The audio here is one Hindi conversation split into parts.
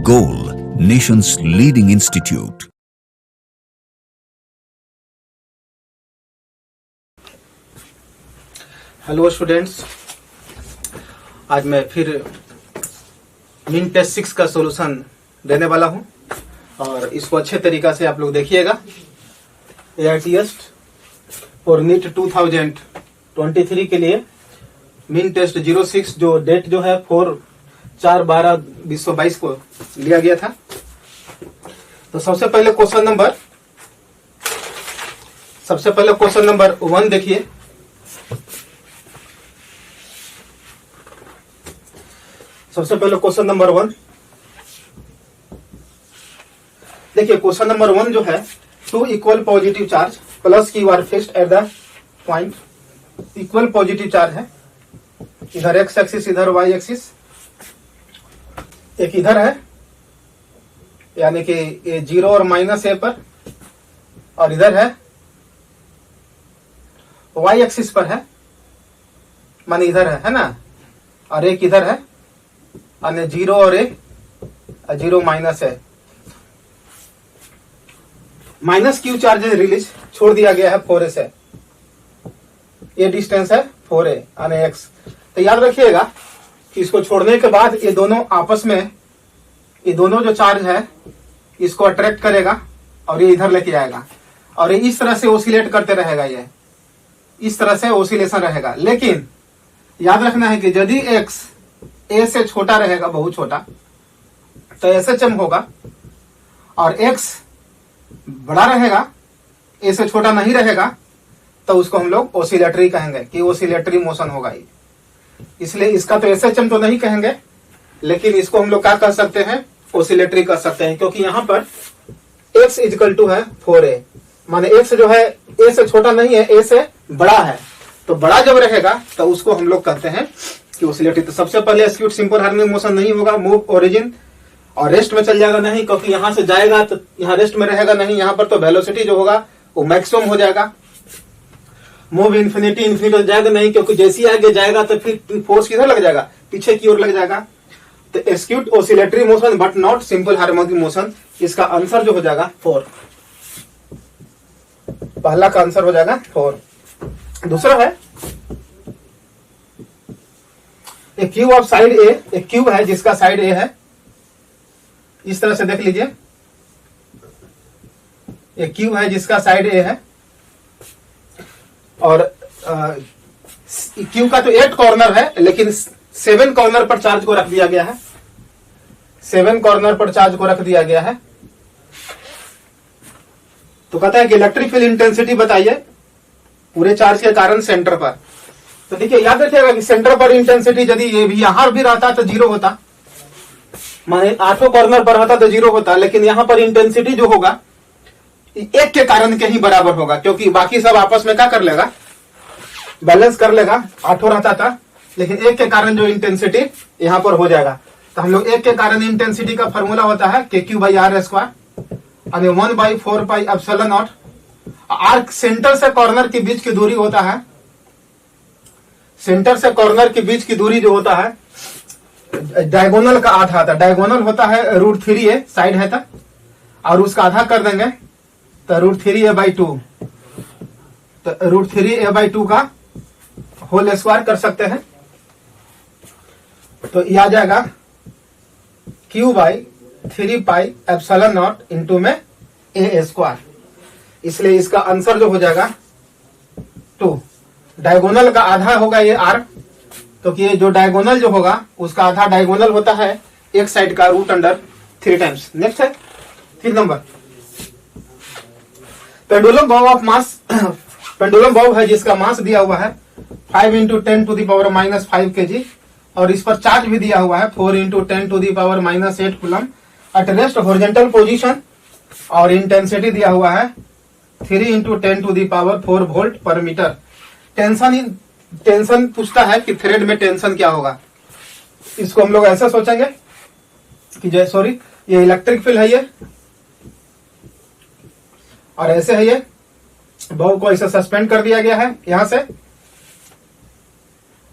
Goal, nation's leading institute. Hello students, आज मैं फिर मिन टेस्ट 6 का सॉल्यूशन देने वाला हूं और इसको अच्छे तरीका से आप लोग देखिएगा। AITS और नीट 2023 के लिए मिन टेस्ट 06 जो डेट जो है 4/12/2022 को लिया गया था। तो सबसे पहले क्वेश्चन नंबर 1 देखिए। सबसे पहले क्वेश्चन नंबर 1 देखिए। क्वेश्चन नंबर 1 जो है, 2 equal positive charge plus Q R fixed at the point. Equal positive charge है, इधर एक्स एक्सिस इधर वाई एक्सिस, एक इधर है यानी कि ये 0 और -a पर, और इधर है वाई एक्सिस पर है, माने इधर है ना, और एक इधर है अन्य 0 और एक 0 माइनस है। माइनस क्यू चार्ज रिलीज छोड़ दिया गया है 4a से। ये डिस्टेंस है 4a यानी x। तो याद रखिएगा कि इसको छोड़ने के बाद ये दोनों आपस में, ये दोनों जो चार्ज है इसको अट्रैक्ट करेगा और ये इधर लेके आएगा और ये इस तरह से ओसिलेट करते रहेगा। ये इस तरह से ओसिलेशन रहेगा। लेकिन याद रखना है कि यदि x a से छोटा रहेगा, बहुत छोटा, तो SHM होगा, और x बड़ा रहेगा, a से छोटा नहीं रहेगा, तो उसको हम लोग ओसिलेटरी कहेंगे कि ओसिलेटरी मोशन होगा ये। इसलिए इसका तो SHM तो नहीं कहेंगे, लेकिन इसको हम लोग क्या कर सकते हैं, ओसिलेटरी कर सकते हैं, क्योंकि यहां पर x इक्वल टू है 4a, माने x जो है a से छोटा नहीं है, a से बड़ा है। तो बड़ा जब रहेगा तो उसको हम लोग कहते हैं कि ओसिलेटरी। तो सबसे पहले एक्यूट सिंपल हार्मोनिक मोशन नहीं होगा, मूव ओरिजिन और रेस्ट में चल जाएगा नहीं, क्योंकि यहां से जाएगा तो यहां रेस्ट में रहेगा नहीं, यहां पर तो वेलोसिटी जो होगा वो मैक्सिमम हो जाएगा। मूव इंफिनिटी तो जाएगा नहीं, क्योंकि जैसे ही आगे जाएगा तो फिर फोर्स किधर लग जाएगा, पीछे की ओर लग जाएगा। तो acute oscillatory motion but not simple harmonic motion, इसका आंसर जो हो जाएगा 4। पहला का आंसर हो जाएगा 4। दूसरा है एक क्यूब ऑफ साइड ए, एक क्यूब है जिसका साइड ए है, इस तरह से देख लीजिए। एक क्यूब है जिसका साइड ए है और क्यूब का तो 8 कॉर्नर है, लेकिन 7 कॉर्नर पर चार्ज को रख दिया गया है। 7 कॉर्नर पर चार्ज को रख दिया गया है। तो कहता है कि इलेक्ट्रिक फील्ड इंटेंसिटी बताइए पूरे चार्ज के कारण सेंटर पर। तो देखिए, याद रखिएगा कि सेंटर पर इंटेंसिटी यदि ये भी यहां भी रहता तो 0 होता, माने 8 कॉर्नर पर रहता तो 0 होता, लेकिन यहां पर इंटेंसिटी जो होगा एक के कारण के ही बराबर होगा, क्योंकि बाकी सब आपस में क्या कर लेगा, बैलेंस कर लेगा। 8 रहता था, लेकिन एक के कारण जो इंटेंसिटी यहां पर हो जाएगा। तो हम लोग एक के कारण इंटेंसिटी का फॉर्मूला होता है KQ/R² यानी 1/4πε0। आर्क सेंटर से कॉर्नर के बीच की दूरी होता है, सेंटर से कॉर्नर के बीच की दूरी जो होता है डायगोनल का आधा था। डायगोनल होता है √3a, साइड है था, और उसका आधा कर देंगे तो √3a/2। तो √3a/2 का होल स्क्वायर कर सकते हैं। तो यह आ जाएगा Q/3πε0 इंटू में a²। इसलिए इसका आंसर जो हो जाएगा 2। डायगोनल का आधा होगा ये r, क्योंकि ये जो डायगोनल जो होगा उसका आधा डायगोनल होता है एक साइड का √3 टाइम्स। नेक्स्ट है 3 number, pendulum Bob of mass. Pendulum Bob है जिसका मास दिया हुआ है 5 × 10⁻⁵ kg, और इस पर चार्ज भी दिया हुआ है 4 × 10⁻⁸ coulomb at rest horizontal position, और इंटेंसिटी दिया हुआ है 3 × 10⁴ वोल्ट पर मीटर। टेंशन पूछता है कि थ्रेड में टेंशन क्या होगा। इसको हम लोग ऐसा सोचेंगे कि सॉरी, ये इलेक्ट्रिक फील्ड है ये, और ऐसे है ये बॉब को ऐसे सस्पेंड कर दिया गया है यहां से,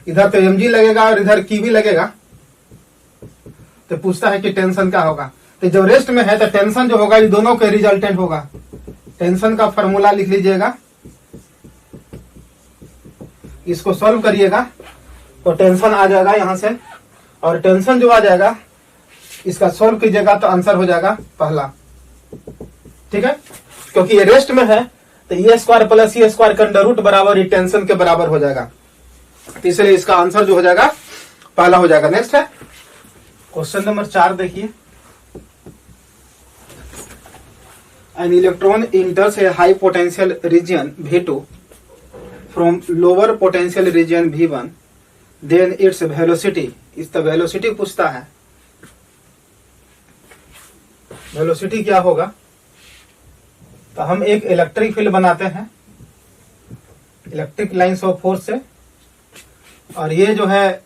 इधर तो mg लगेगा और इधर की भी लगेगा। तो पूछता है कि टेंशन क्या होगा। तो जब रेस्ट में है तो टेंशन जो होगा ये दोनों के रिजल्टेंट होगा। टेंशन का फॉर्मूला लिख लीजिएगा, इसको सॉल्व करिएगा तो टेंशन आ जाएगा यहां से, और टेंशन जो आ जाएगा इसका सॉल्व कीजिएगा तो आंसर हो जाएगा पहला। ठीक है, क्योंकि ये रेस्ट में है तो ए स्क्वायर प्लस सी स्क्वायर का अंडर रूट बराबर ये टेंशन के बराबर हो जाएगा, तो इसलिए इसका आंसर जो हो जाएगा पहला हो जाएगा। नेक्स्ट है क्वेश्चन नंबर 4 देखिए। An electron enters a high potential region V2 from lower potential region V1, then its velocity, इसका वेलोसिटी पूछता है। वेलोसिटी क्या होगा, तो हम एक इलेक्ट्रिक फील्ड बनाते हैं इलेक्ट्रिक लाइंस ऑफ फोर्स से, और ये जो है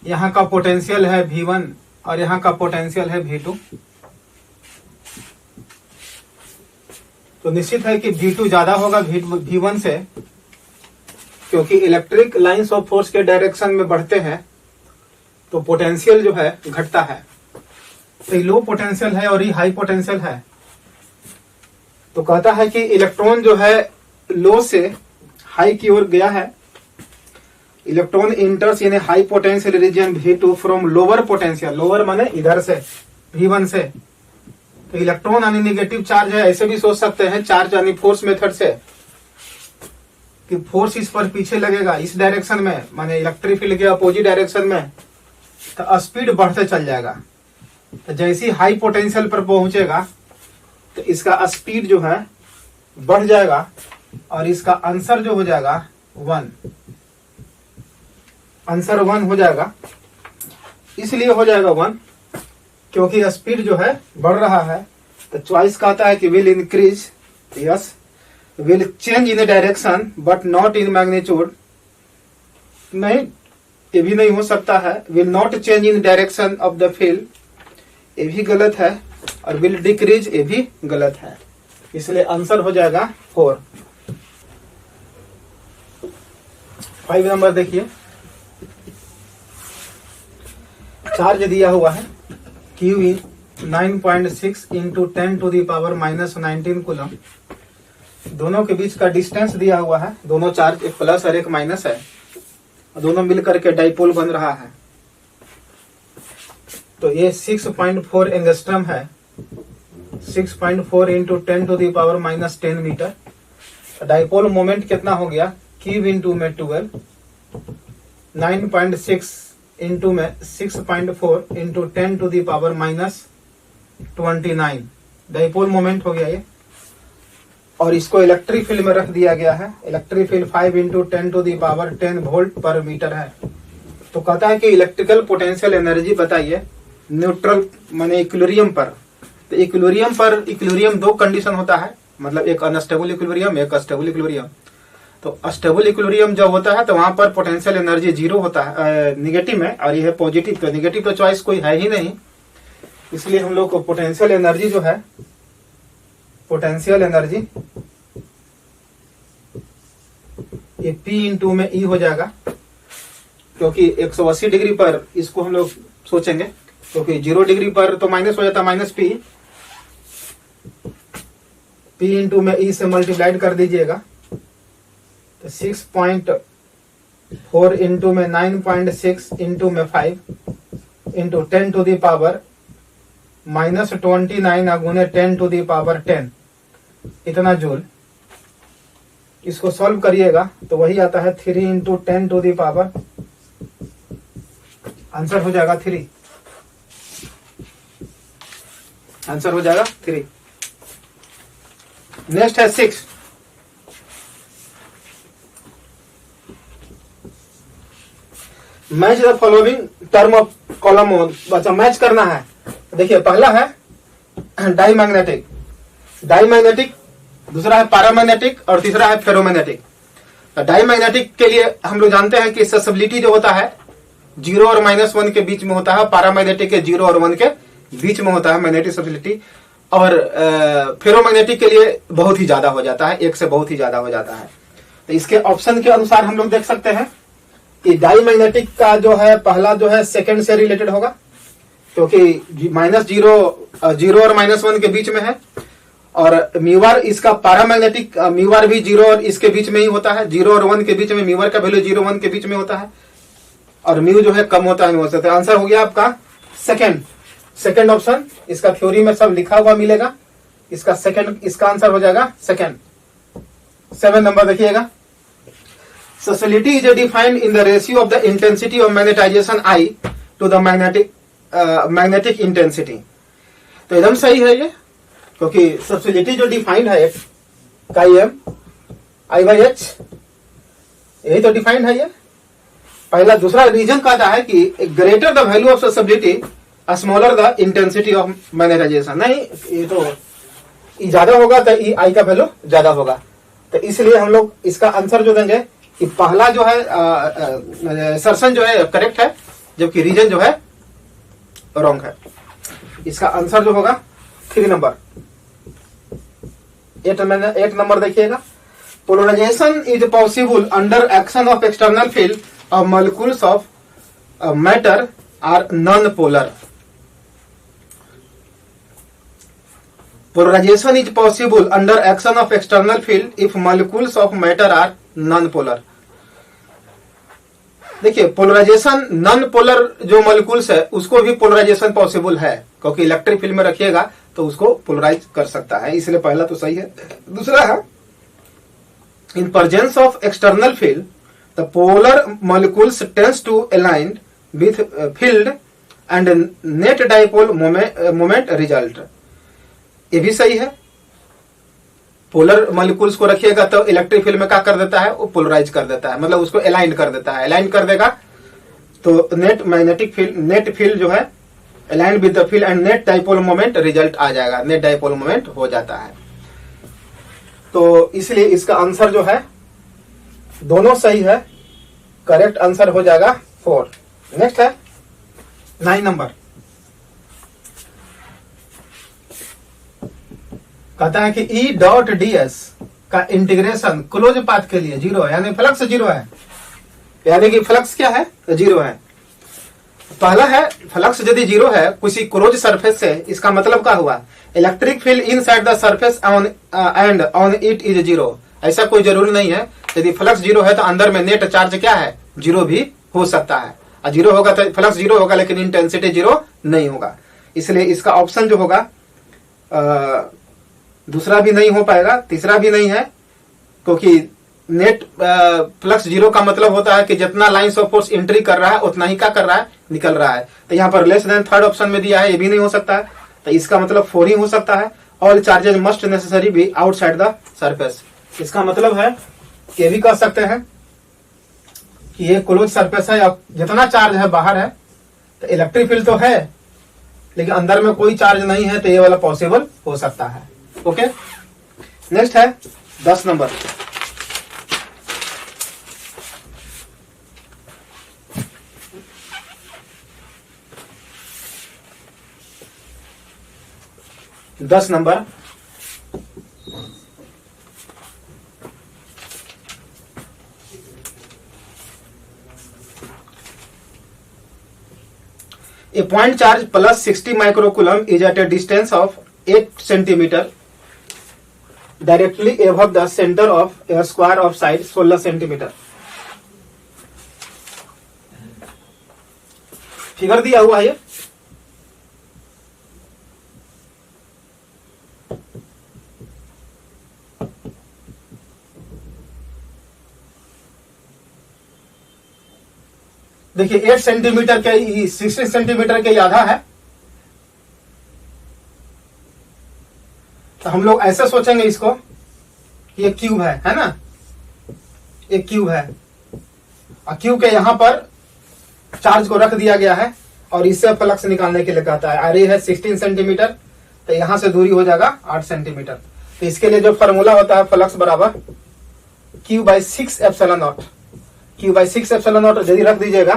यहाँ का पोटेंशियल है V1 और यहाँ का पोटेंशियल है V2। तो निश्चित है कि V2 ज्यादा होगा V1 से, क्योंकि इलेक्ट्रिक लाइंस ऑफ फोर्स के डायरेक्शन में बढ़ते हैं तो पोटेंशियल जो है घटता है। तो ये लो पोटेंशियल है और ये हाई पोटेंशियल है, तो कहता है कि इलेक्ट्रॉन जो है लो से हाई की ओर गया है। Electron इंटर्स in high potential region V2 from lower potential, lower माने इधर से V1 से। तो इलेक्ट्रॉन यानी निगेटिव चार्ज है, ऐसे भी सोच सकते हैं चार्ज यानी फोर्स मेथड से कि फोर्स इस पर पीछे लगेगा इस डायरेक्शन में, माने इलेक्ट्रिक फील्ड के अपोजिट डायरेक्शन में, तो स्पीड बढ़ते चल जाएगा। तो जैसे हाई पोटेंशियल पर पहुंचेगा तो इसका स्पीड जो है बढ़ जाएगा और इसका आंसर जो हो जाएगा 1, आंसर 1 हो जाएगा। इसलिए हो जाएगा 1 क्योंकि स्पीड जो है बढ़ रहा है। तो चॉइस कहता है कि will increase, yes, will change in direction but not in magnitude, नहीं ये भी नहीं हो सकता है। Will not change in direction of the field, ये भी गलत है, और विल डिक्रीज ये भी गलत है, इसलिए आंसर हो जाएगा 4। 5 नंबर देखिए। चार्ज दिया हुआ है Q 9.6 into 10 to the power -19 coulomb. दोनों के बीच का डिस्टेंस दिया हुआ है, दोनों चार्ज एक प्लस और एक माइनस है, दोनों मिलकर के डाइपोल बन रहा है। तो ये 6.4 एंगस्ट्रम है, 6.4 into 10 to the power -10 metre. Dipole moment कितना हो गया, Q इंटू में 12, 9.6 इंटू में 6.4 into 10 to the power -29 dipole moment हो गया ये। और इसको इलेक्ट्रिक फील्ड में रख दिया गया है। Electric field 5 into 10 to the power 10 volt पर मीटर है। तो कहता है कि इलेक्ट्रिकल पोटेंशियल एनर्जी बताइए न्यूट्रल माने इक्विलिब्रियम पर। तो इक्विलिब्रियम 2 कंडीशन होता है, मतलब एक अनस्टेबल इक्विलिब्रियम, एक स्टेबल इक्विलिब्रियम। तो स्टेबल इक्विलिब्रियम जब होता है तो वहां पर पोटेंशियल एनर्जी 0 होता है निगेटिव में, और ये है पॉजिटिव। तो निगेटिव तो चॉइस कोई है ही नहीं, इसलिए हम लोग को पोटेंशियल एनर्जी जो है, पोटेंशियल एनर्जी ये P इंटू में E हो जाएगा, क्योंकि 180 डिग्री पर इसको हम लोग सोचेंगे, क्योंकि 0 डिग्री पर तो माइनस हो जाता, -P। P इंटू में E से मल्टीप्लाइड कर दीजिएगा तो 6.4 इंटू में 9.6 इंटू में 5 इंटू 10 टू दी पावर -29 अगुने 10 टू दी पावर 10, इतना जूल। इसको सॉल्व करिएगा तो वही आता है 3 into 10 to the power, answer हो जाएगा 3, आंसर हो जाएगा 3। नेक्स्ट है 6। Match the following term of column, बच्चा मैच करना है। देखिए पहला है डाईमैग्नेटिक, दूसरा है पैरामैग्नेटिक और तीसरा है फेरोमैग्नेटिक। डाईमैग्नेटिक के लिए हम लोग जानते हैं कि ससेप्टिबिलिटी जो होता है 0 और -1 के बीच में होता है, पैरामैग्नेटिक के 0 और 1 के बीच में होता है मैग्नेटिक ससेप्टिबिलिटी, और फेरोमैग्नेटिक के लिए बहुत ही ज्यादा हो जाता है, 1 से बहुत ही ज्यादा हो जाता है। तो इसके ऑप्शन के अनुसार हम लोग देख सकते हैं कि डाईमैग्नेटिक का जो है पहला जो है सेकंड से रिलेटेड होगा, क्योंकि जीरो और -1 के बीच में है, और म्यूआर इसका पैरामैग्नेटिक, म्यूआर भी 0 और इसके बीच में ही होता है, 0 और 1 के बीच में, म्यूआर का वैल्यू 0 1 के बीच में होता है, और म्यू जो है कम होता है म्यू से। आंसर हो गया आपका सेकंड ऑप्शन। इसका थ्योरी में सब लिखा हुआ मिलेगा, इसका आंसर हो जाएगा सेकंड। 7 नंबर देखिएगा, Susceptibility is defined in the ratio of the intensity of magnetization I to the magnetic intensity। तो एकदम सही है ये, क्योंकि सब्सिलिटी जो डिफाइंड है M I/H, यही तो डिफाइंड है ये पहला। दूसरा रीजन कहता है कि greater the value of susceptibility smaller the intensity of magnetization. नहीं, ये तो E ज्यादा होगा तो E I का वैल्यू ज्यादा होगा, तो इसलिए हम लोग इसका आंसर जो देंगे कि पहला जो है सर्सन जो है करेक्ट है, जबकि रीजन जो है रॉन्ग है। इसका आंसर जो होगा 3 नंबर। 8 नंबर देखिएगा, polarisation is possible under action of external field of molecules of matter are non polar. Polarization is possible under action of external field if molecules of matter are non-polar। देखिए, पोलराइजेशन नॉन पोलर जो मॉलिक्यूल्स है उसको भी पोलराइजेशन पॉसिबल है, क्योंकि इलेक्ट्रिक फील्ड में रखिएगा तो उसको पोलराइज कर सकता है, इसलिए पहला तो सही है। दूसरा है, in presence of external field the polar molecules tends to align with field and net dipole moment result. ये भी सही है, पोलर मॉलिक्यूल्स को रखिएगा तो इलेक्ट्रिक फील्ड में क्या कर देता है, वो पोलराइज कर देता है, मतलब उसको अलाइन कर देता है। अलाइन कर देगा तो नेट फील्ड जो है align with the field and net dipole moment result आ जाएगा, नेट डाइपोल मोमेंट हो जाता है। तो इसलिए इसका आंसर जो है दोनों सही है, करेक्ट आंसर हो जाएगा 4। नेक्स्ट है 9 नंबर, कहता है कि E.ds का इंटीग्रेशन क्लोज पाथ के लिए 0 है, यानी फ्लक्स 0 है, यानी कि फ्लक्स क्या है, 0 है। पहला है फ्लक्स यदि 0 है किसी क्लोज सरफेस से, इसका मतलब क्या हुआ, electric field inside the surface and on it is 0। ऐसा कोई जरूरी नहीं है, यदि फ्लक्स 0 है तो अंदर में नेट चार्ज क्या है, 0 भी हो सकता है, और 0 होगा तो फ्लक्स 0 होगा लेकिन इंटेंसिटी 0 नहीं होगा। इसलिए इसका ऑप्शन जो होगा दूसरा भी नहीं हो पाएगा, तीसरा भी नहीं है, क्योंकि नेट फ्लक्स 0 का मतलब होता है कि जितना लाइंस ऑफ फोर्स एंट्री कर रहा है उतना ही क्या कर रहा है, निकल रहा है। तो यहाँ पर लेस देन थर्ड ऑप्शन में दिया है, ये भी नहीं हो सकता है, तो इसका मतलब 4 ही हो सकता है। All charges must necessary be outside the surface. इसका मतलब है ये भी कह सकते हैं कि ये क्लोज सरफेस है, जितना चार्ज है बाहर है, तो इलेक्ट्रिक फील्ड तो है लेकिन अंदर में कोई चार्ज नहीं है, तो ये वाला पॉसिबल हो सकता है। ओके, नेक्स्ट है 10 number, A point charge plus 60 microcoulomb is at a distance of 8 centimeter directly above the center of a square of side 16 centimeter। Figure दिया हुआ है, देखिए 8 सेंटीमीटर के 60 सेंटीमीटर के आधा है, तो हम लोग ऐसे सोचेंगे इसको कि ये क्यूब है ना, एक क्यूब है और क्यूब के यहां पर चार्ज को रख दिया गया है और इससे फ्लक्स निकालने के लिए कहता है। अरे है 16 सेंटीमीटर, तो यहां से दूरी हो जाएगा 8 सेंटीमीटर। तो इसके लिए जो फॉर्मूला होता है फ्लक्स बराबर Q/6ε0, Q/6ε0 यदि रख दीजिएगा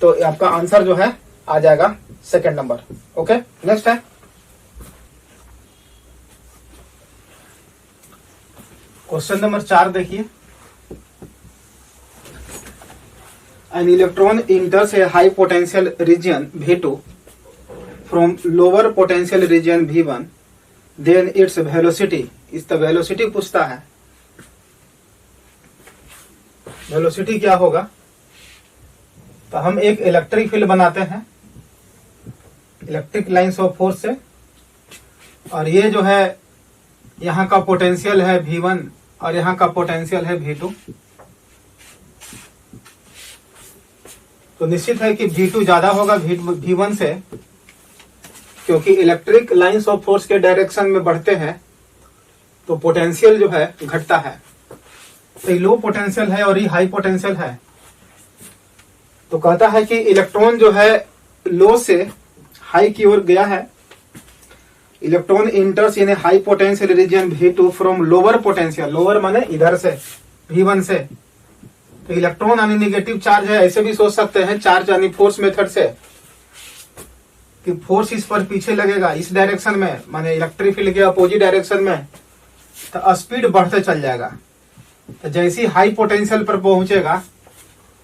तो आपका आंसर जो है आ जाएगा सेकंड नंबर। ओके, नेक्स्ट है क्वेश्चन नंबर 4 देखिए। An electron enters a high potential region V2 from lower potential region V1, then its velocity, इसका वेलोसिटी पूछता है। वेलोसिटी क्या होगा? तो हम एक इलेक्ट्रिक फील्ड बनाते हैं इलेक्ट्रिक लाइन्स ऑफ फोर्स से, और ये जो है यहाँ का पोटेंशियल है V1 और यहाँ का पोटेंशियल है V2। तो निश्चित है कि V2 ज्यादा होगा V1 से, क्योंकि इलेक्ट्रिक लाइंस ऑफ फोर्स के डायरेक्शन में बढ़ते हैं तो पोटेंशियल जो है घटता है। तो ये लो पोटेंशियल है और ये हाई पोटेंशियल है। तो कहता है कि इलेक्ट्रॉन जो है लो से हाई की ओर गया है। Electron इंटर्स in A high potential region V2 from lower potential, lower माने इधर से V1 से। तो इलेक्ट्रॉन यानी निगेटिव चार्ज है, ऐसे भी सोच सकते हैं चार्ज यानी फोर्स मेथड से कि फोर्स इस पर पीछे लगेगा इस डायरेक्शन में, माने इलेक्ट्रिक फील्ड के अपोजिट डायरेक्शन में, तो स्पीड बढ़ते चल जाएगा। तो जैसे ही हाई पोटेंशियल पर पहुंचेगा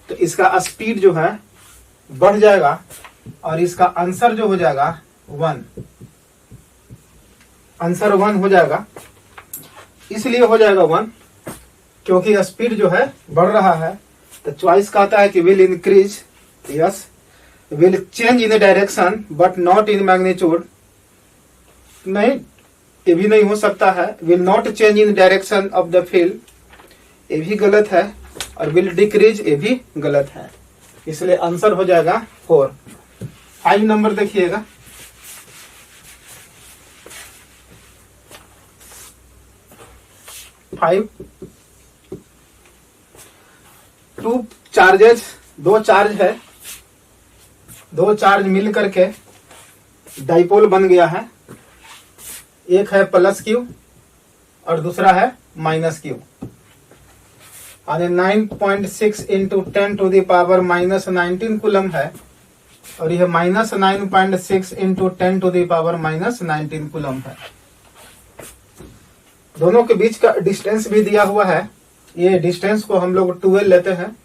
तो इसका स्पीड जो है बढ़ जाएगा और इसका आंसर जो हो जाएगा 1, आंसर 1 हो जाएगा। इसलिए हो जाएगा 1 क्योंकि स्पीड जो है बढ़ रहा है। तो चॉइस कहता है कि will increase, yes, will change in direction but not in magnitude, नहीं, ये भी नहीं हो सकता है। Will not change in direction of the field, ये भी गलत है, और विल डिक्रीज, ये भी गलत है। इसलिए आंसर हो जाएगा 4। 5 नंबर देखिएगा। टू चार्जेस, दो चार्ज है, दो चार्ज मिल करके डाइपोल बन गया है। एक है प्लस क्यू और दूसरा है माइनस क्यू। और 9.6 into 10 to the power minus 19 coulomb है, और यह minus 9.6 into 10 to the power minus 19 coulomb है। दोनों के बीच का डिस्टेंस भी दिया हुआ है। ये डिस्टेंस को हम लोग 12 लेते हैं।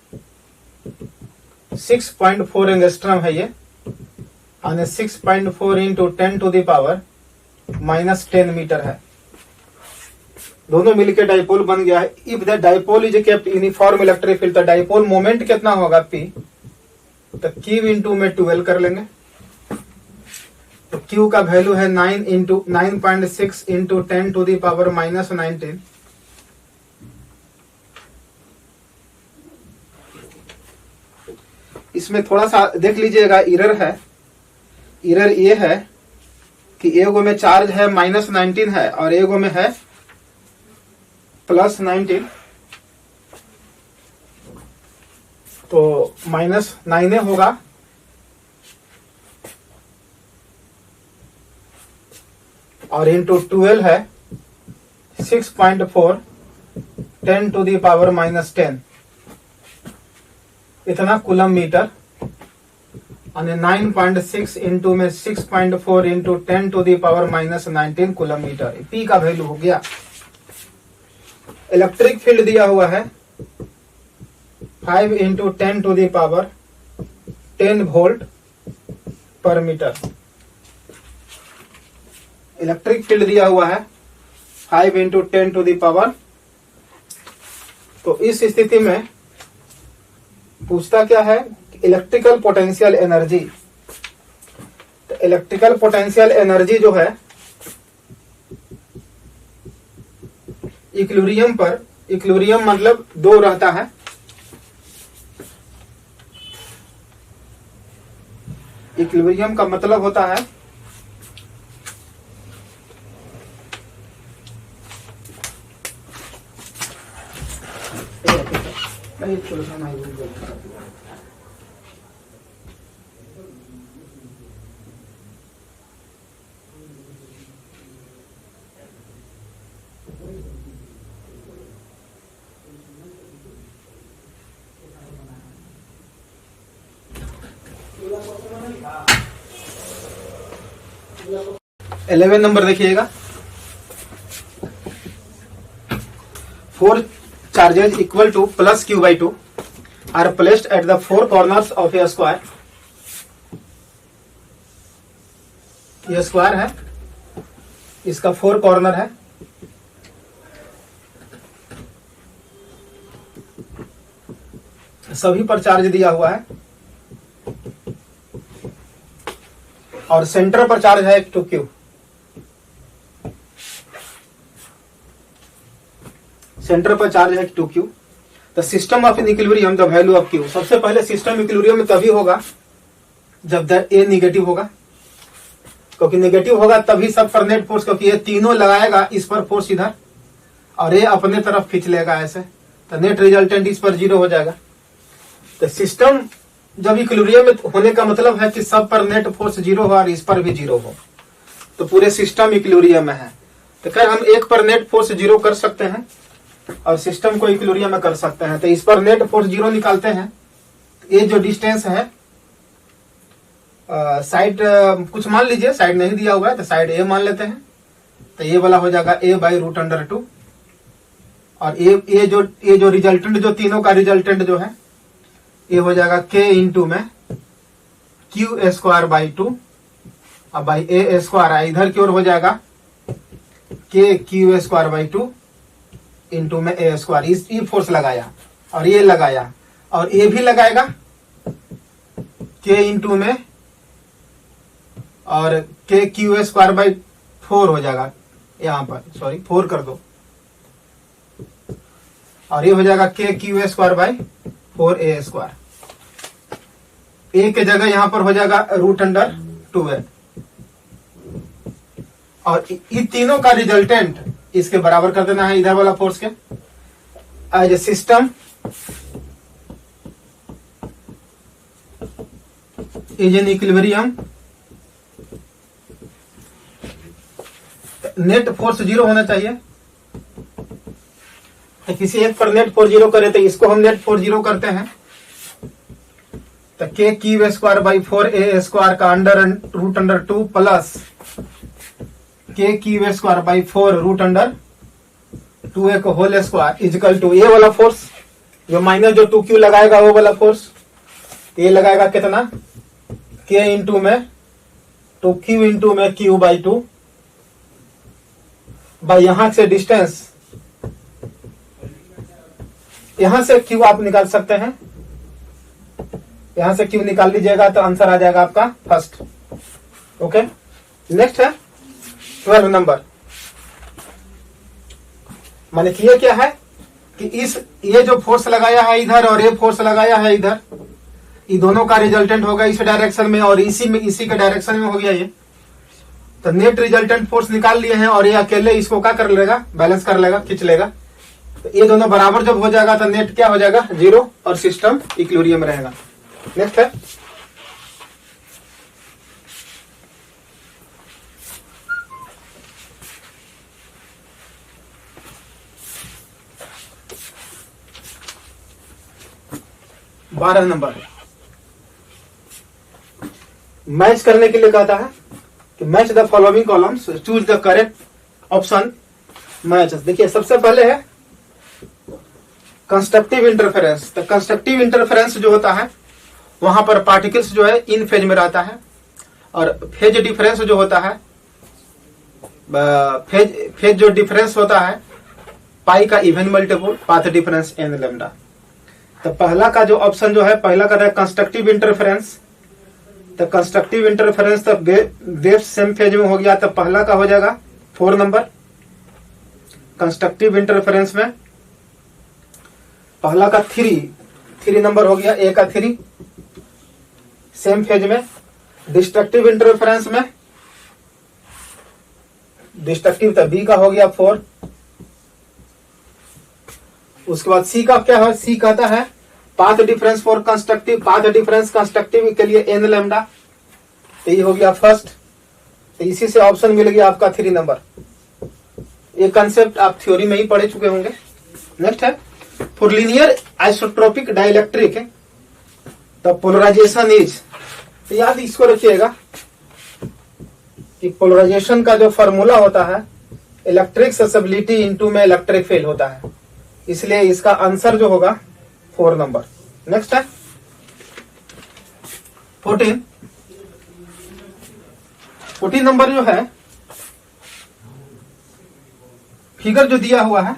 6.4 एंगस्ट्रम है ये, और 6.4 into 10 to the power minus 10 metre है। दोनों मिलकर डाइपोल बन गया है। If the dipole is kept uniform electric field, तो डाइपोल मोमेंट कितना होगा P, तो Q इंटू में 12 कर लेंगे। तो Q का वैल्यू है 9.6 into 10 to the power minus 19। इसमें थोड़ा सा देख लीजिएगा, एरर है। एरर ये है कि एगो में चार्ज है माइनस 19 है और एगो में है प्लस 19, तो माइनस 9 होगा। और इंटू 12 है 6.4 10 टू द पावर माइनस 10, इतना कूलम मीटर। और 9.6 इंटू में 6.4 into 10 to the power minus 19 coulomb metre. P का वैल्यू हो गया। इलेक्ट्रिक फील्ड दिया हुआ है 5 into 10 to the power 10 volt पर मीटर। इलेक्ट्रिक फील्ड दिया हुआ है 5 इंटू 10 टू द पावर। तो इस स्थिति में पूछता क्या है, इलेक्ट्रिकल पोटेंशियल एनर्जी। तो इलेक्ट्रिकल पोटेंशियल एनर्जी जो है इक्विलिब्रियम पर, इक्विलिब्रियम मतलब 2 रहता है, इक्विलिब्रियम का मतलब होता है इलेवन नंबर देखिएगा। 4 charges equal to plus q by 2 are placed at the 4 corners of a square. ये स्क्वायर है, इसका 4 कॉर्नर है, सभी पर चार्ज दिया हुआ है और सेंटर पर चार्ज है 2q। सेंटर पर चार्ज है 2q। The system of equilibrium the value of q। सबसे पहले सिस्टम इक्विलिब्रियम में तभी होगा जब ए निगेटिव होगा, क्योंकि नेगेटिव होगा तभी सब पर नेट फोर्स, क्योंकि ये तीनों लगाएगा इस पर फोर्स इधर और ये अपने तरफ खींच लेगा ऐसे, तो नेट रिजल्टेंट इस पर 0 हो जाएगा। तो सिस्टम जब इक्विलिब्रियम में होने का मतलब है कि सब पर नेट फोर्स 0 हो और इस पर भी 0 हो, तो पूरे सिस्टम इक्विलिब्रियम में है। तो खैर हम एक पर नेट फोर्स 0 कर सकते हैं और सिस्टम को इक्विलिब्रियम में कर सकते हैं। तो इस पर नेट फोर्स 0 निकालते हैं। ये जो डिस्टेंस है साइड कुछ मान लीजिए, साइड नहीं दिया हुआ है तो साइड ए मान लेते हैं। तो ये वाला हो जाएगा a/√2 और ये जो रिजल्टेंट, जो तीनों का रिजल्टेंट जो है ये हो जाएगा k इंटू में q²/2 और बाई a² इधर की ओर हो जाएगा k q²/2 इंटू में a²। ये फोर्स लगाया और ये लगाया और ये भी लगाएगा k इंटू में और k q²/4 हो जाएगा, यहां पर सॉरी 4 कर दो, और ये हो जाएगा k q²/4 a²। a के जगह यहां पर हो जाएगा √2a और इन तीनों का रिजल्टेंट इसके बराबर कर देना है इधर वाला फोर्स के। As a system is in equilibrium, net force 0 होना चाहिए। तो किसी एक पर नेट फोर्स 0 करे तो इसको हम नेट फोर्स 0 करते हैं। तो k q²/4 a² का √2 प्लस k q²/4 √2a को होल स्क्वायर इजकल टू ये वाला फोर्स जो माइनस जो 2q लगाएगा वो वाला फोर्स, ये लगाएगा कितना k इंटू में 2q इंटू में q/2 बाई यहां से डिस्टेंस, यहां से q आप निकाल सकते हैं, यहां से q निकाल लीजिएगा तो आंसर आ जाएगा आपका फर्स्ट। ओके, नेक्स्ट है 12 नंबर। माने कि ये क्या है कि ये जो फोर्स लगाया है इधर और ये फोर्स लगाया है इधर, ये दोनों का रिजल्टेंट होगा इस डायरेक्शन में और इसी के डायरेक्शन में हो गया ये। तो नेट रिजल्टेंट फोर्स निकाल लिए हैं और ये अकेले इसको क्या कर लेगा, बैलेंस कर लेगा, खींच लेगा। तो ये दोनों बराबर जब हो जाएगा तो नेट क्या हो जाएगा 0 और सिस्टम इक्विलिब्रियम में रहेगा। नेक्स्ट है 12 नंबर। मैच करने के लिए कहता है कि match the following columns, choose the correct option match. देखिए सबसे पहले है कंस्ट्रक्टिव इंटरफेरेंस। तो कंस्ट्रक्टिव इंटरफेरेंस जो होता है वहां पर पार्टिकल्स जो है इन फेज में रहता है और फेज डिफरेंस जो होता है, फेज जो डिफरेंस होता है पाई का even multiple path difference n lambda. तो पहला का जो ऑप्शन जो है, पहला का है कंस्ट्रक्टिव इंटरफेरेंस। तो कंस्ट्रक्टिव इंटरफेरेंस तो वेव्स सेम फेज में हो गया, तो पहला का हो जाएगा 4 नंबर। कंस्ट्रक्टिव इंटरफेरेंस में पहला का 3 नंबर हो गया, ए का 3 सेम फेज में। डिस्ट्रक्टिव इंटरफेरेंस में डिस्ट्रक्टिव तो बी का हो गया 4। उसके बाद सी का क्या है, सी कहता है path difference for constructive, path difference constructive के लिए n लैम्डा। तो ये हो गया फर्स्ट। तो इसी से ऑप्शन मिल गया आपका 3 नंबर। ये कंसेप्ट आप थ्योरी में ही पढ़े चुके होंगे। नेक्स्ट है for linear isotropic dielectric the polarisation is. तो याद इसको रखिएगा कि पोलराइजेशन का जो फॉर्मूला होता है इलेक्ट्रिक ससेबिलिटी इनटू में इलेक्ट्रिक फील्ड होता है, इसलिए इसका आंसर जो होगा 4 नंबर। नेक्स्ट है 14 14 नंबर जो है, फिगर जो दिया हुआ है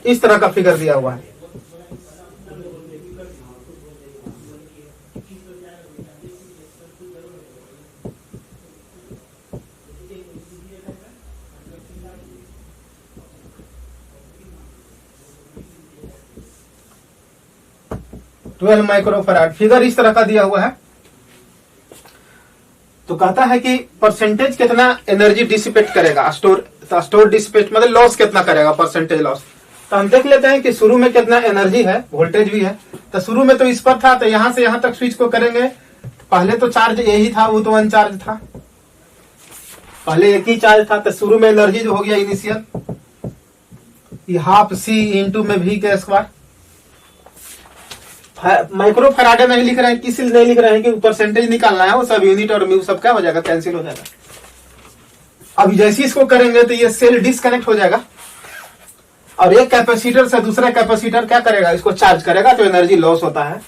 इस तरह का फिगर दिया हुआ है। ट्वेल्व माइक्रोफराड फिगर इस तरह का दिया हुआ है। तो कहता है कि परसेंटेज कितना एनर्जी डिसिपेट करेगा, स्टोर डिसिपेट मतलब लॉस कितना करेगा, परसेंटेज लॉस। तो हम देख लेते हैं कि शुरू में कितना एनर्जी है, वोल्टेज भी है। तो शुरू में तो इस पर था, तो यहां से यहां तक स्विच को करेंगे। पहले तो चार्ज यही था, वो तो अनचार्ज था, पहले एक ही चार्ज था। तो शुरू में एनर्जी जो हो गया इनिशियल, ये हाफ सी इंटू में भी के स्क्वायर। माइक्रो फराडे नहीं लिख रहे हैं, किस नहीं लिख रहे हैं कि परसेंटेज निकालना है, वो सब यूनिट और म्यू सब क्या हो जाएगा, कैंसिल हो जाएगा। अब जैसे इसको करेंगे तो ये सेल डिस्कनेक्ट हो जाएगा और एक कैपेसिटर से दूसरा कैपेसिटर क्या करेगा, इसको चार्ज करेगा, तो एनर्जी लॉस होता है।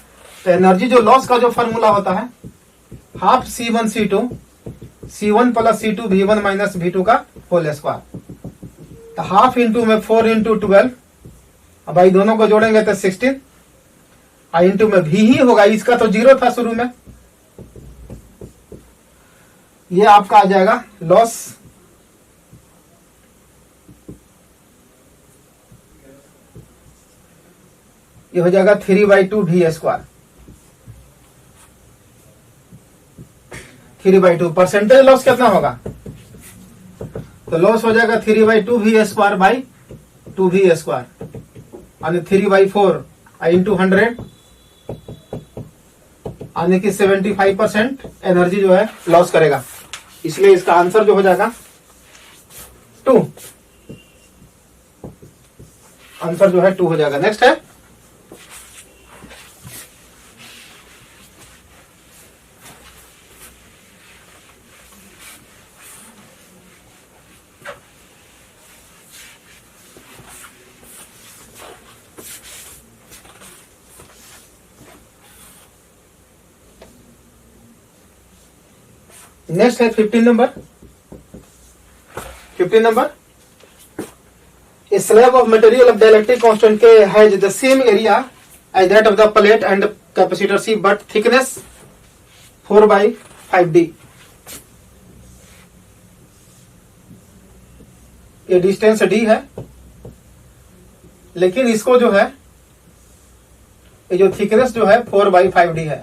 तो एनर्जी जो लॉस का जो फॉर्मूला होता है, half C1 C2 C1 plus C2 V1 minus V2 का होल स्क्वायर। तो हाफ इंटू में 4 इंटू 12, अब भाई दोनों को जोड़ेंगे तो 16, इंटू में भी ही होगा, इसका तो 0 था शुरू में। ये आपका आ जाएगा लॉस, ये हो जाएगा 3/2 V स्क्वायर, 3/2। परसेंटेज लॉस कितना होगा, तो लॉस हो जाएगा 3/2 V square by 2 V square, यानी 3/4 इंटू 100, यानी कि 75% एनर्जी जो है लॉस करेगा। इसलिए इसका आंसर जो हो जाएगा 2, आंसर जो है 2 हो जाएगा। नेक्स्ट है नेक्स्ट है 15 number. 15 number, a slab of material of dielectric constant K has the same area as that of the plate and capacitor C but thickness 4/5D। ये डिस्टेंस D है, लेकिन इसको जो है, ये जो थिकनेस जो है 4/5D है,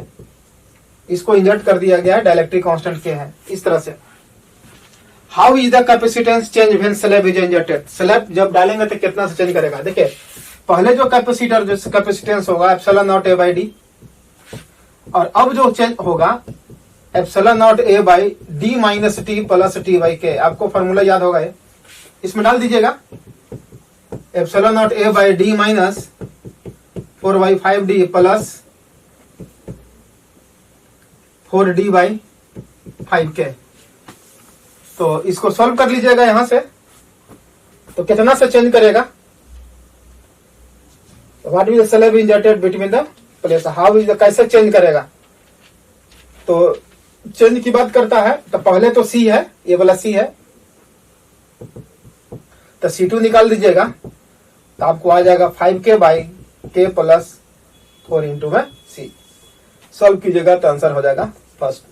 इसको इंजर्ट कर दिया गया है, डाइलेक्ट्रिक कांस्टेंट के है इस तरह से। How is the capacitance change when slab is inserted, slab जब डालेंगे तो कितना से चेंज करेगा। देखिए पहले जो कैपेसिटर जो कैपेसिटेंस होगा epsilon not A by D, और अब जो चेंज होगा epsilon not A by D minus T plus T by के। आपको फॉर्मूला याद होगा, ये इसमें डाल दीजिएगा, epsilon not A by D minus 4/5D plus 4D/5K। तो इसको सॉल्व कर लीजिएगा यहां से, तो कितना से चेंज करेगा, what is the slab inserted between the plates, how is the, कैसे चेंज करेगा। तो चेंज की बात करता है तो पहले तो C है, ये वाला C है, तो C2 निकाल दीजिएगा, तो आपको आ जाएगा 5K/K प्लस 4 इंटू में C। सॉल्व कीजिएगा तो आंसर हो जाएगा फर्स्ट।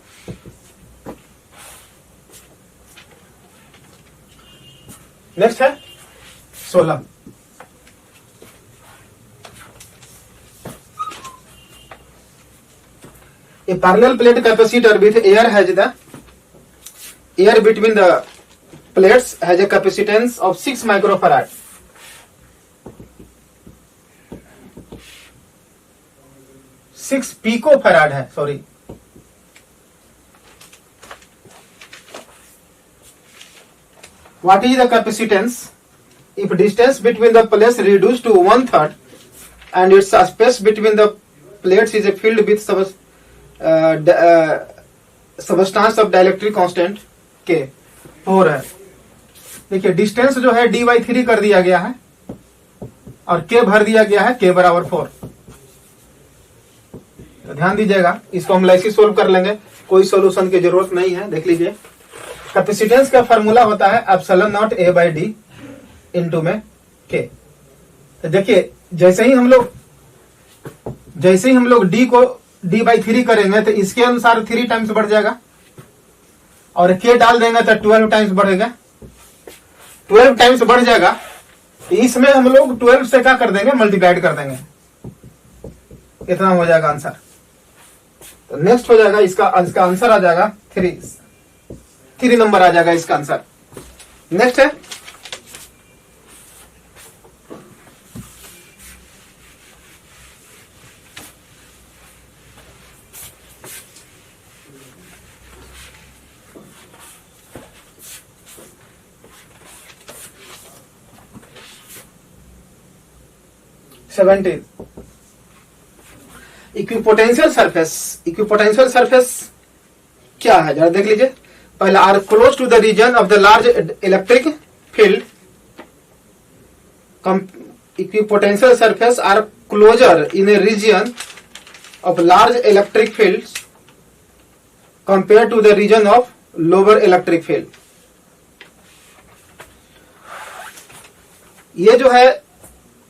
नेक्स्ट है 16। A parallel plate capacitor with air has the air between the plates has a capacitance of 6 microfarad. Six picofarad है, sorry, what is the capacitance if distance between the plates reduced to 1/3 and its space between the plates is filled with substance of dielectric constant K 4 है। देखिए डिस्टेंस जो है D/3 कर दिया गया है और K भर दिया गया है K बराबर 4। तो ध्यान दीजिएगा, इसको हम ऐसे सोल्व कर लेंगे, कोई सॉल्यूशन की जरूरत नहीं है। देख लीजिए कैपेसिटेंस का फॉर्मूला होता है epsilon naught A by D into में के। तो देखिए जैसे ही हम लोग डी को डी बाई 3 करेंगे तो इसके अनुसार 3 टाइम्स बढ़ जाएगा, और के डाल देंगे तो 12 टाइम्स बढ़ेगा, 12 टाइम्स बढ़ जाएगा। इसमें हम लोग 12 से क्या कर देंगे, मल्टीप्लाइड कर देंगे, इतना हो जाएगा आंसर। तो नेक्स्ट हो जाएगा इसका आंसर आ जाएगा 3 नंबर आ जाएगा इसका आंसर। नेक्स्ट है इक्विपोटेंशियल सरफेस। इक्विपोटेंशियल सरफेस क्या है जरा देख लीजिए। पहला, are close to the region of the large electric field. Equipotential surface are closer in a region of large electric field compare to the region of lower electric field. ये जो है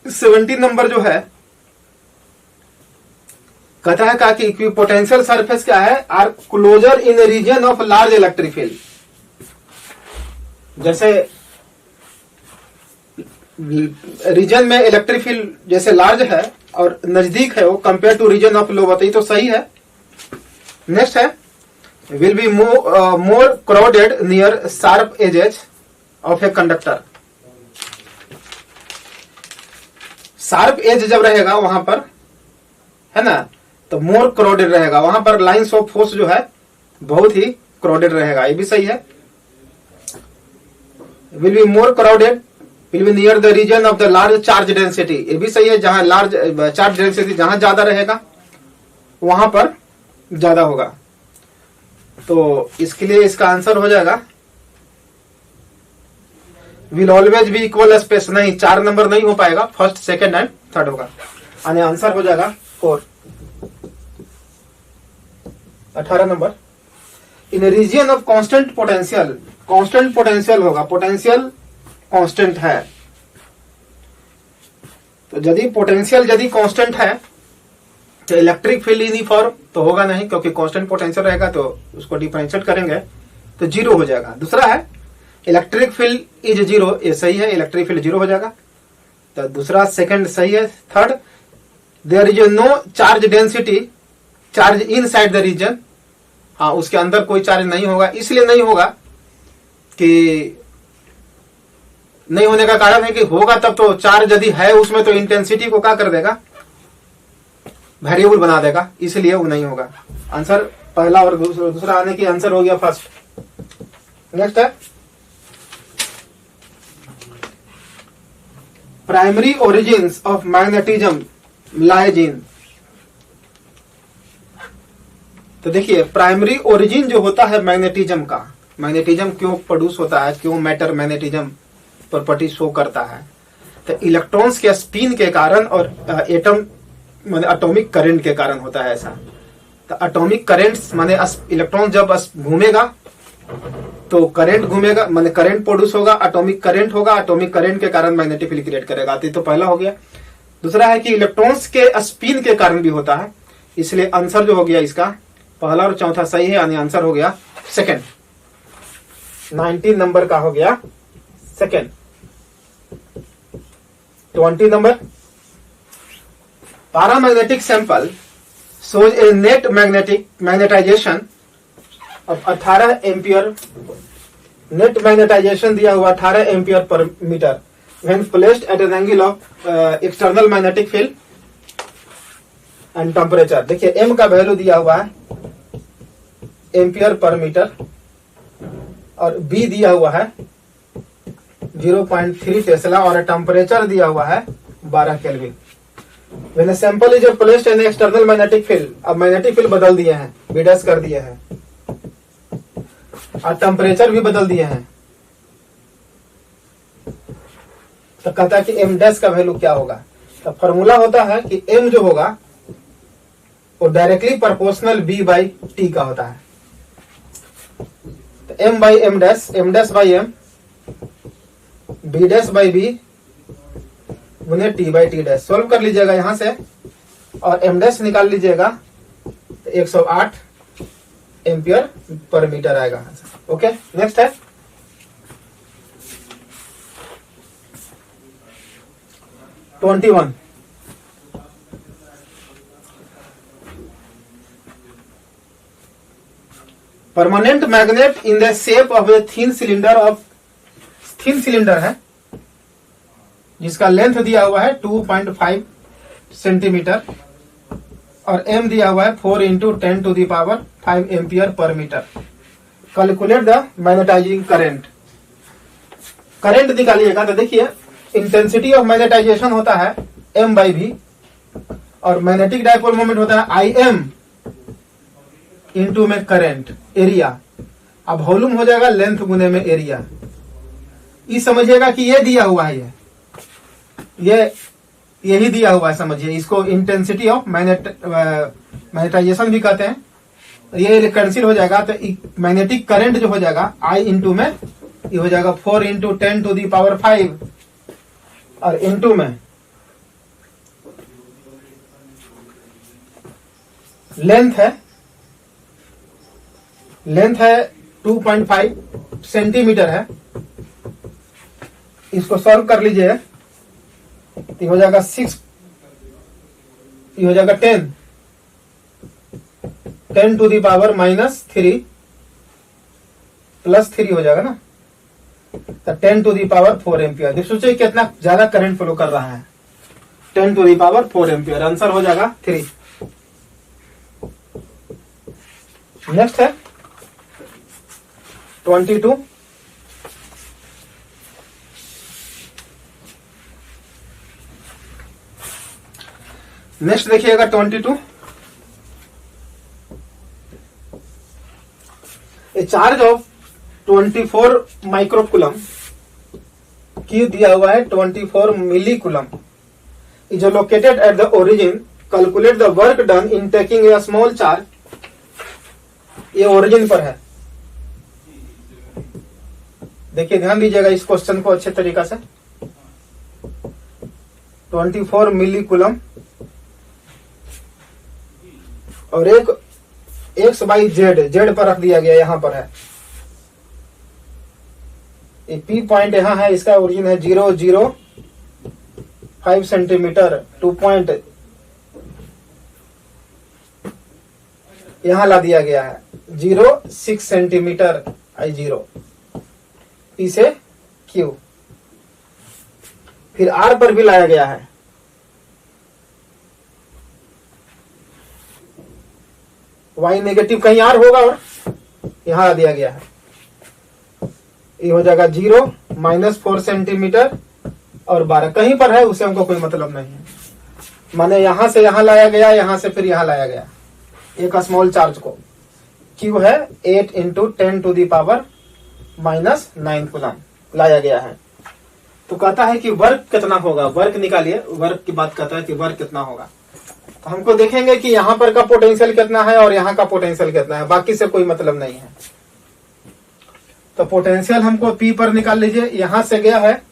17 नंबर जो है कहता है कि इक्विपोटेंशियल सरफेस क्या है, are closer in region of large electric field. जैसे रीजन में इलेक्ट्रिक फील्ड जैसे लार्ज है और नजदीक है वो compare to region of low, बताइए तो सही है। नेक्स्ट है, will be more crowded near sharp edges of a conductor. Sharp edge जब रहेगा वहां पर, है ना, तो मोर क्राउडेड रहेगा, वहां पर लाइंस ऑफ फोर्स जो है बहुत ही क्राउडेड रहेगा, ये भी सही है। Will be more crowded will be near the region of the large charge density, ये भी सही है। जहां लार्ज चार्ज डेंसिटी जहां ज्यादा रहेगा वहां पर ज्यादा होगा। तो इसके लिए इसका आंसर हो जाएगा will always be equal space. नहीं, 4 नंबर नहीं हो पाएगा, फर्स्ट सेकंड एंड थर्ड होगा, यानी आंसर हो जाएगा 4। 18 number, in region of constant potential. Constant potential होगा, पोटेंशियल कांस्टेंट है, तो यदि पोटेंशियल यदि कांस्टेंट है तो इलेक्ट्रिक फील्ड यूनिफॉर्म तो होगा नहीं, क्योंकि कांस्टेंट पोटेंशियल रहेगा तो उसको डिफरेंशिएट करेंगे तो 0 हो जाएगा। दूसरा है इलेक्ट्रिक फील्ड इज 0, ये सही है, इलेक्ट्रिक फील्ड 0 हो जाएगा। तो दूसरा सेकंड सही है। Third, there is no charge density charge inside the region. हाँ, उसके अंदर कोई चार्ज नहीं होगा, इसलिए नहीं होगा कि नहीं होने का कारण है कि होगा तब तो चार्ज यदि है उसमें तो इंटेंसिटी को क्या कर देगा, वेरिएबल बना देगा, इसलिए वो नहीं होगा। आंसर पहला और दूसरा आने की आंसर हो गया फर्स्ट। नेक्स्ट है primary origins of magnetism lies in. तो देखिए प्राइमरी ओरिजिन जो होता है मैग्नेटिज्म का, मैग्नेटिज्म क्यों प्रोड्यूस होता है, क्यों मैटर मैग्नेटिज्म प्रॉपर्टी शो करता है, तो इलेक्ट्रॉन्स के स्पिन के कारण और एटम माने एटॉमिक करंट के कारण होता है ऐसा। तो एटॉमिक करंट्स माने इलेक्ट्रॉन जब घूमेगा तो करंट घूमेगा, माने करंट प्रोड्यूस होगा, एटॉमिक करंट होगा, एटॉमिक करंट के कारण मैग्नेटिक फील्ड क्रिएट करेगा। तो पहला हो गया। दूसरा है कि इलेक्ट्रॉन्स के स्पिन के कारण भी होता है, इसलिए आंसर जो हो गया इसका पहला और चौथा सही है, यानी आंसर हो गया सेकंड। 19 नंबर का हो गया second. 20 number, paramagnetic sample shows a net magnetization of 18 ampere. Net magnetization दिया हुआ 18 एम्पियर पर metre when placed at an angle of external magnetic field and temperature। देखिए m का वैल्यू दिया हुआ है एम्पियर पर मीटर और b दिया हुआ है 0.3 टेस्ला और टेम्परेचर दिया हुआ है 12 kelvin. When a sample is placed in external magnetic field, अब मैग्नेटिक फील्ड बदल दिए हैं, बीडस कर दिए हैं और टेम्परेचर भी बदल दिए हैं, तो कहता है कि एम डैश का वैल्यू क्या होगा। तो फॉर्मूला होता है कि एम जो होगा वो directly proportional B by T का होता है। M by M dash by M, B dash by B गुने T by T dash. Solve कर लीजिएगा यहां से और एम डैश निकाल लीजिएगा तो 108 एम्पियर पर मीटर आएगा। ओके, नेक्स्ट है (21). Permanent magnet in the shape of a thin cylinder है जिसका लेंथ दिया हुआ है 2.5 सेंटीमीटर और एम दिया हुआ है 4 × 10⁵ एम्पियर पर metre. Calculate the magnetizing current. Current निकालिएगा तो देखिए इंटेंसिटी ऑफ मैग्नेटाइजेशन होता है m बाई v और मैग्नेटिक डायपोल मोमेंट होता है आई एम इंटू में करंट एरिया। अब वॉल्यूम हो जाएगा लेंथ गुने में एरिया। ये समझिएगा कि ये दिया हुआ है, यही दिया हुआ है, समझिए। इसको इंटेंसिटी ऑफ मैग्नेटाइजेशन भी कहते हैं। ये कैंसिल हो जाएगा तो मैग्नेटिक करंट जो हो जाएगा आई इंटू में ये हो जाएगा 4 × 10⁵ और इंटू में लेंथ है 2.5 सेंटीमीटर है। इसको सॉल्व कर लीजिए, ये हो जाएगा 6, ये हो जाएगा 10 -3 प्लस 3 हो जाएगा ना, तो 10⁴ एम्पियर। देख सोचिए कितना ज्यादा करंट फ्लो कर रहा है, 10⁴ एम्पियर। आंसर हो जाएगा 3। नेक्स्ट है 22। नेक्स्ट देखिएगा 22। A charge of 24 microcoulomb q दिया हुआ है 24 millicoulomb is located at the origin. Calculate the work done in taking a small charge. ये ओरिजिन पर है। देखिए ध्यान दीजिएगा इस क्वेश्चन को अच्छे तरीका से। 24 मिलीकुलम और एक एक्स बाई जेड पर रख दिया गया, यहां पर है। ये पी पॉइंट यहां है, इसका ओरिजिन है 0.05 सेंटीमीटर। 2 पॉइंट यहां ला दिया गया है 0.6 सेंटीमीटर I0 पी से क्यू। फिर आर पर भी लाया गया है। वाई नेगेटिव कहीं आर होगा और यहां ला दिया गया है। ये हो जाएगा 0 -4 सेंटीमीटर और 12 कहीं पर है, उसे हमको कोई मतलब नहीं है। माने यहां से यहां लाया गया, यहां से फिर यहां लाया गया एक स्मॉल चार्ज को। क्यू है 8 × 10⁻⁹ कूलम लाया गया है। तो कहता है कि वर्क कितना होगा, वर्क निकालिए। वर्क की बात कहता है कि वर्क कितना होगा। तो हमको देखेंगे कि यहां पर का पोटेंशियल कितना है और यहां का पोटेंशियल कितना है, बाकी से कोई मतलब नहीं है। तो पोटेंशियल हमको पी पर निकाल लीजिए। यहां से गया है,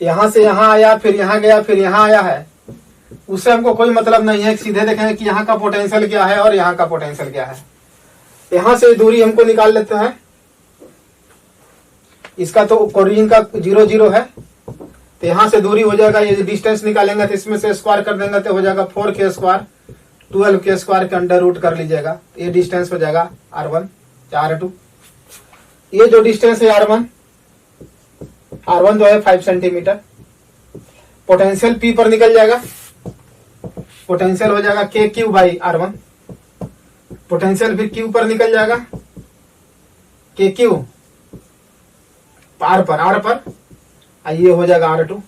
यहां से यहां आया, फिर यहां गया, फिर यहां आया है, उससे हमको कोई मतलब नहीं है। सीधे देखेंगे कि यहाँ का पोटेंशियल क्या है और यहाँ का पोटेंशियल क्या है। यहां से दूरी हमको निकाल लेते हैं। इसका तो ओरिजिन का 0 0 है, तो यहां से दूरी हो जाएगा, ये डिस्टेंस निकालेंगे तो इसमें से स्क्वायर कर देंगे तो हो जाएगा 4k² 12k² के अंडर रूट कर लीजिएगा। ये डिस्टेंस हो जाएगा R1 R2। ये जो डिस्टेंस है R1 जो है 5 सेंटीमीटर। पोटेंशियल P पर निकल जाएगा, पोटेंशियल हो जाएगा KQ बाई R1। पोटेंशियल फिर Q पर निकल जाएगा, KQ R पर ये हो जाएगा R2।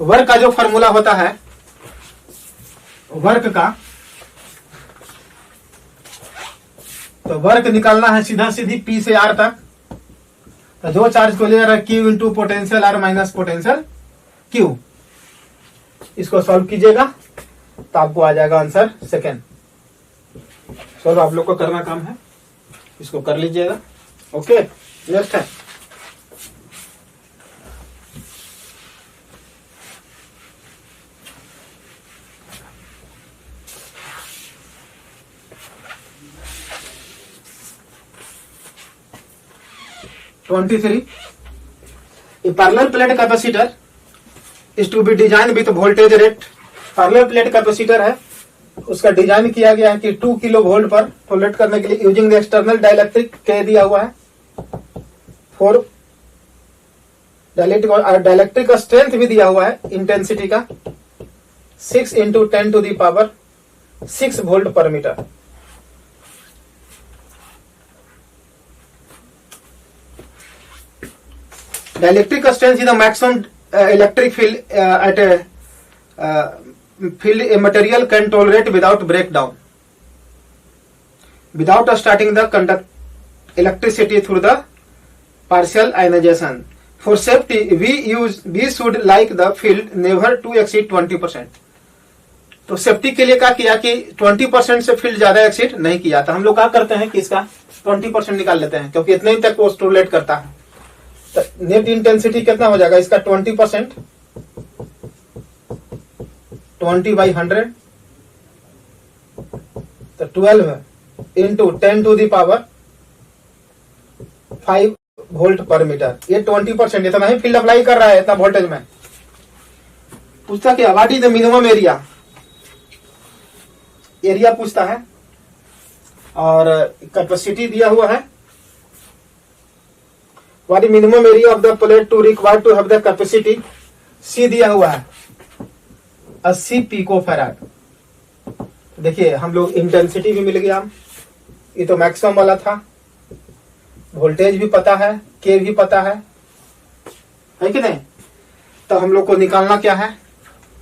वर्क का जो फॉर्मूला होता है, वर्क का, तो वर्क निकालना है सीधा सीधी P से R तक। तो जो चार्ज को ले रहा है Q into potential R minus potential Q। इसको सॉल्व कीजिएगा तो आपको आ जाएगा आंसर सेकेंड। सॉल्व आप लोग को करना काम है। इसको कर लीजिएगा। ओके, नेक्स्ट है (23). A parallel plate capacitor is to be designed with voltage rate। Parallel plate capacitor है, उसका डिजाइन किया गया है कि 2 किलो वोल्ट पर टॉलरेट करने के लिए यूजिंग द एक्सटर्नल डाइलेक्ट्रिक के दिया हुआ है 4 डाइलेक्ट्रिक, और डाइलेक्ट्रिक का स्ट्रेंथ भी दिया हुआ है इंटेंसिटी का 6 × 10⁶ वोल्ट पर metre. Dielectric strength is the maximum electric field at a field a material can tolerate without breakdown, without starting the conduct electricity through the partial ionization. For safety, we should like the field never to exceed 20%। तो सेफ्टी के लिए क्या किया कि 20% से फील्ड ज्यादा एक्सीड नहीं किया था। हम लोग क्या करते हैं कि इसका 20% निकाल लेते हैं, क्योंकि इतने ही तक वो टॉलरेट करता है। नेट इंटेंसिटी कितना हो जाएगा इसका 20%, 20/100 तो 12 × 10⁵ वोल्ट पर मीटर। ये 20% इतना ही फील्ड अप्लाई कर रहा है इतना वोल्टेज में। पूछता कि what is the minimum area, area पूछता है, और कैपेसिटी दिया हुआ है। What is minimum area of the plate to required to have the capacity, C दिया हुआ है 80 पिकोफैराड। देखिए हम लोग इंटेंसिटी भी मिल गया, ये तो मैक्सिमम वाला था, वोल्टेज भी पता है, के भी पता है कि नहीं। तो हम लोग को निकालना क्या है,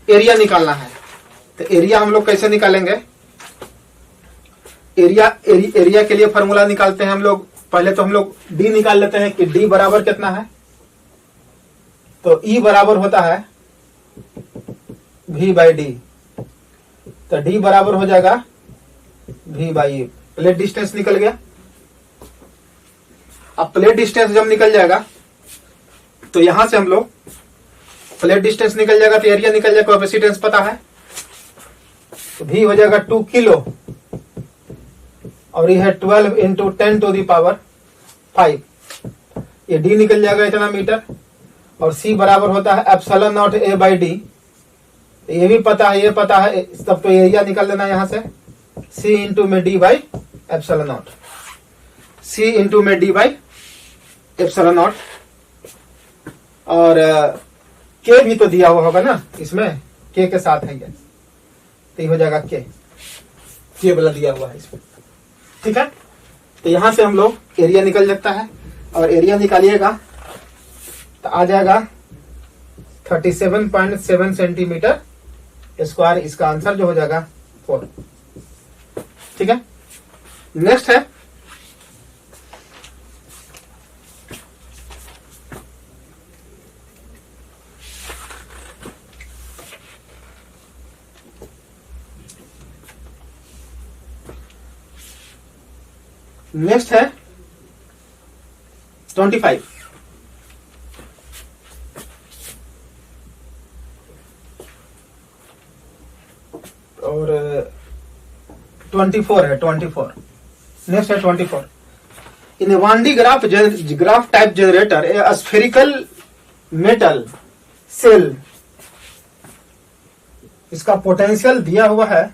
एरिया निकालना है। तो एरिया हम लोग कैसे निकालेंगे, एरिया के लिए फॉर्मूला निकालते हैं हम लोग। पहले तो हम लोग डी निकाल लेते हैं कि डी बराबर कितना है। तो ई बराबर होता है V/D, तो डी बराबर हो जाएगा V/E। प्लेट डिस्टेंस निकल गया। अब प्लेट डिस्टेंस जब निकल जाएगा तो यहां से हम लोग प्लेट डिस्टेंस निकल जाएगा तो एरिया निकल जाएगा, कैपेसिटेंस पता है। तो V हो जाएगा 2 किलो, और ये है 12 × 10⁵। ये डी निकल जाएगा इतना मीटर, और सी बराबर होता है ε0 A/D। ये भी पता है, ये पता है, तब तो एरिया निकाल देना यहां से C × में D/ε0, C × में D/ε0। और के भी तो दिया हुआ होगा ना इसमें, के साथ है ये, तो ये हो जाएगा के वाला दिया हुआ है इसमें। ठीक है, तो यहां से हम लोग एरिया निकल सकता है, और एरिया निकालिएगा तो आ जाएगा 37.7 सेंटीमीटर स्क्वायर। इसका आंसर जो हो जाएगा 4। ठीक है, नेक्स्ट है नेक्स्ट है 25। और 24 है 24। नेक्स्ट है 24। In Van de Graaff type generator a spherical metal shell, इसका पोटेंशियल दिया हुआ है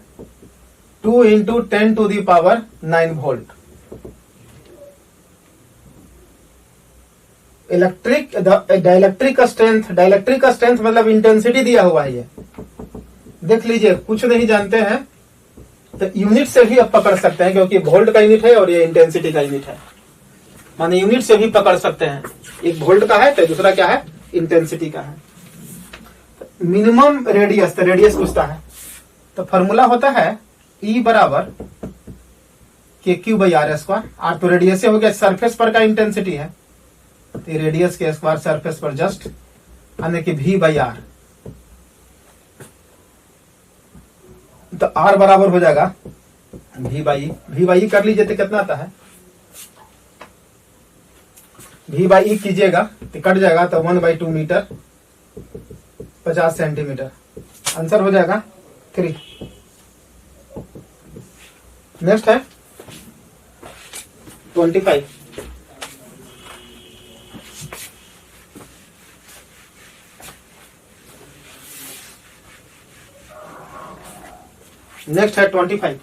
2 × 10⁹ वोल्ट। डाइलेक्ट्रिक का स्ट्रेंथ मतलब इंटेंसिटी दिया हुआ है। ये देख लीजिए, कुछ नहीं जानते हैं तो यूनिट से भी आप पकड़ सकते हैं, क्योंकि वोल्ट का यूनिट है और ये इंटेंसिटी का यूनिट है, माने यूनिट से भी पकड़ सकते हैं। एक वोल्ट का है तो दूसरा क्या है, इंटेंसिटी का है। मिनिमम रेडियस, तो रेडियस पूछता है, तो फॉर्मूला होता है E बराबर KQ/R²। आर तो रेडियस से हो गया, सरफेस पर का इंटेंसिटी है, तो रेडियस के स्क्वायर सरफेस पर जस्ट यानी कि V/R। तो R बराबर हो जाएगा V/E। V/E कर लीजिए तो कितना आता है V बाई ई कीजिएगा तो कट जाएगा, तो 1/2 मीटर 50 सेंटीमीटर। आंसर हो जाएगा 3। नेक्स्ट है 25। नेक्स्ट है 25।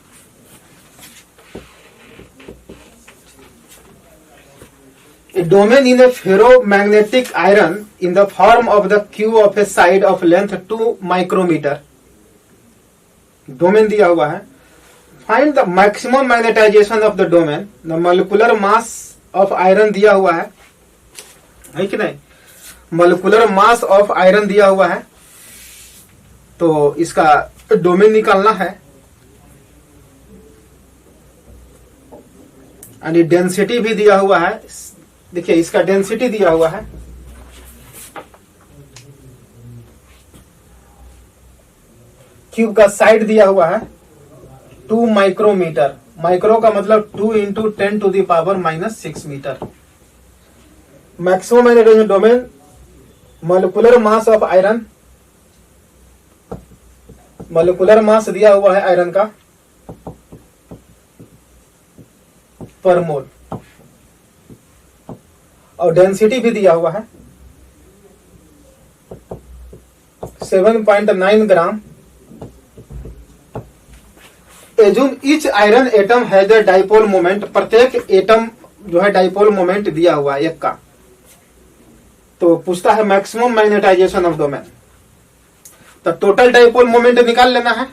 A domain in a ferromagnetic iron in the form of the cube of a side of length 2 micrometer. Domain दिया हुआ है। Find the maximum magnetization of the domain. The molecular mass of iron दिया हुआ है कि नहीं? मोलिकुलर मास ऑफ आयरन दिया हुआ है, तो इसका डोमेन निकालना है। और डेंसिटी भी दिया हुआ है। देखिए इसका डेंसिटी दिया हुआ है, क्यूब का साइड दिया हुआ है 2 माइक्रोमीटर। माइक्रो का मतलब 2 into 10⁻⁻6 metre. Maximum magnetization domain, molecular mass of iron, molecular mass दिया हुआ है आयरन का पर मोल, और डेंसिटी भी दिया हुआ है 7.9 gram. Assume each iron atom has a dipole moment. प्रत्येक एटम जो है डाइपोल मोमेंट दिया हुआ है एक का। तो पूछता है मैक्सिमम मैग्नेटाइजेशन ऑफ डोमेन, तो टोटल डाइपोल मोमेंट निकाल लेना है।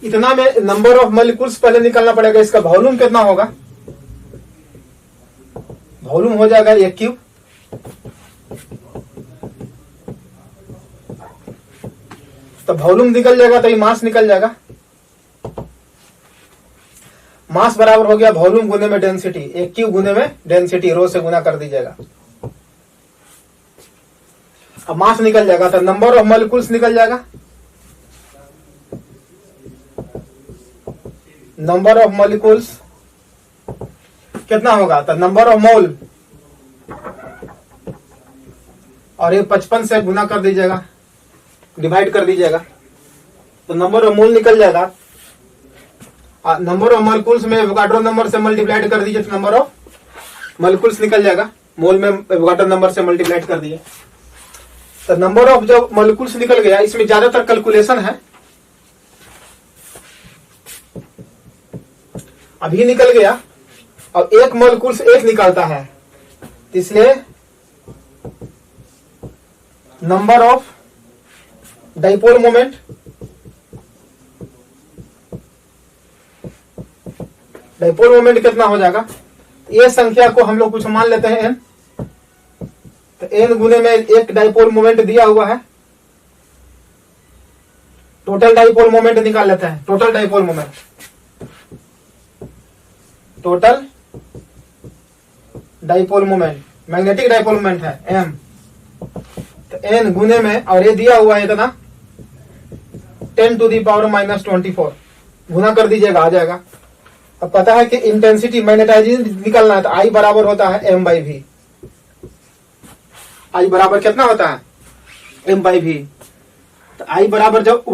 इतना में नंबर ऑफ मॉलिक्यूल्स पहले निकालना पड़ेगा। इसका वॉल्यूम कितना होगा? वॉल्यूम हो जाएगा 1 क्यूब। तो वॉल्यूम निकल जाएगा तो ये मास निकल जाएगा। मास बराबर हो गया वॉल्यूम गुने में डेंसिटी। 1 क्यूब गुने में डेंसिटी, रो से गुना कर दीजिएगा। अब मास निकल जाएगा तो नंबर ऑफ मॉलिक्यूल्स निकल जाएगा। नंबर ऑफ मॉलिक्यूल्स कितना होगा? तो नंबर ऑफ मोल, और ये 55 से गुना कर दीजिएगा, डिवाइड कर दीजिएगा, तो नंबर ऑफ मोल निकल जाएगा। नंबर ऑफ मॉलिक्यूल्स में एवोगाड्रो नंबर से मल्टीप्लाइड कर दीजिए तो नंबर ऑफ मॉलिक्यूल्स निकल जाएगा। मोल में एवोगाड्रो नंबर से मल्टीप्लाइड कर दिए तो नंबर ऑफ जो मॉलिक्यूल्स निकल गया। इसमें ज्यादातर कैलकुलेशन है, अभी निकल गया। और एक मॉलिक्यूल्स एक निकालता है, इसलिए नंबर ऑफ डाइपोल मोमेंट कितना हो जाएगा? ये संख्या को हम लोग कुछ मान लेते हैं n। तो n गुने में एक डाइपोल मोमेंट दिया हुआ है। टोटल डाइपोल मोमेंट निकाल लेते हैं। Total dipole moment, total dipole moment, magnetic dipole moment है m। तो n गुने में, और ये दिया हुआ है इतना 10⁻⁻24, गुना कर दीजिएगा आ जाएगा। अब पता है कि इंटेंसिटी मैग्नेटाइजेशन निकलना है, तो I बराबर होता है m/v। I बराबर कितना होता है? m/v। तो I बराबर जब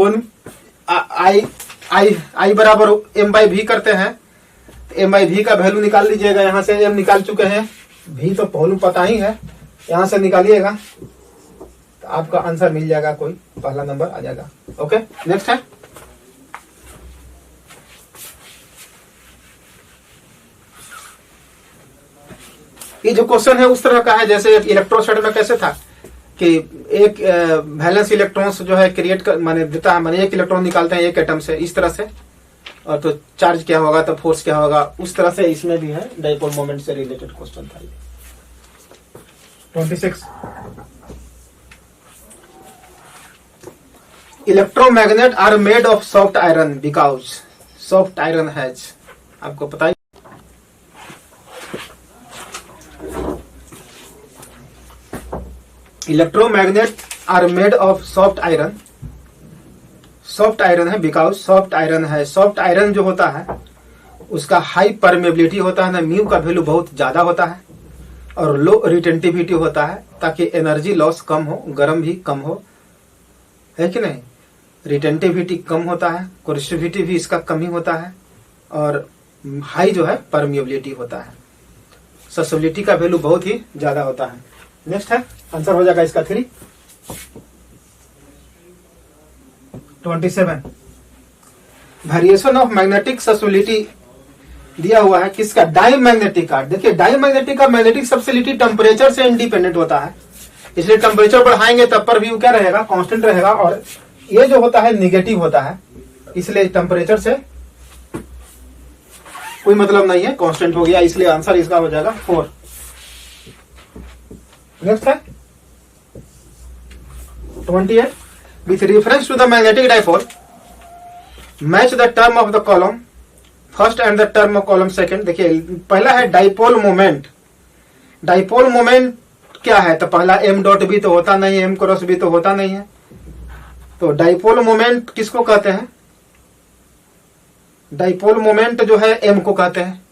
I बराबर m/v करते हैं, तो m/v का वैल्यू निकाल लीजिएगा। यहां से m निकाल चुके हैं, v तो वैल्यू पता ही है, यहां से निकालिएगा तो आपका आंसर मिल जाएगा, कोई पहला नंबर आ जाएगा। ओके, नेक्स्ट है ये जो क्वेश्चन है उस तरह का है जैसे इलेक्ट्रोस्टैट में कैसे था कि एक वैलेंस इलेक्ट्रॉन्स जो है क्रिएट कर माने देता है, माने एक इलेक्ट्रॉन निकालते हैं एक एटम से, इस तरह से, और तो चार्ज क्या होगा तो फोर्स क्या होगा, उस तरह से इसमें भी है। डाइपोल मोमेंट से रिलेटेड क्वेश्चन था ये। 26 electromagnet are made of soft iron because soft iron has, आपको पता है electromagnet are made of soft iron. Soft iron है बिकॉज सॉफ्ट आयरन है। सॉफ्ट आयरन जो होता है उसका हाई परमेबिलिटी होता है ना, म्यू का वैल्यू बहुत ज्यादा होता है, और लो रिटेंटिविटी होता है, ताकि एनर्जी लॉस कम हो, गर्म भी कम हो, है कि नहीं। रिटेंटिविटी कम होता है, कोरिस्टिविटी भी इसका कम ही होता है, और हाई जो है परमिएबिलिटी होता है। ससेबिलिटी का वैल्यू बहुत ही ज्यादा होता है। नेक्स्ट है, आंसर हो जाएगा इसका 3। 27 वेरिएशन ऑफ मैग्नेटिक ससेबिलिटी दिया हुआ है किसका, डायमैग्नेटिक का। देखिए डायमैग्नेटिक का मैग्नेटिक ससेबिलिटी टेम्परेचर से इंडिपेंडेंट होता है, इसलिए टेम्परेचर बढ़ाएंगे तब पर भी वो क्या रहेगा, कांस्टेंट रहेगा, और ये जो होता है निगेटिव होता है, इसलिए टेम्परेचर से कोई मतलब नहीं है, कांस्टेंट हो गया, इसलिए आंसर इसका हो जाएगा 4। नेक्स्ट है 28 with reference to the magnetic dipole match the term of the column first and the term of column second. देखिए पहला है डाइपोल मोमेंट। डाइपोल मोमेंट क्या है, तो पहला m डॉट भी तो होता नहीं है, m क्रॉस भी तो होता नहीं है, तो डाइपोल मोमेंट किसको कहते हैं, डाइपोल मोमेंट जो है m को कहते हैं।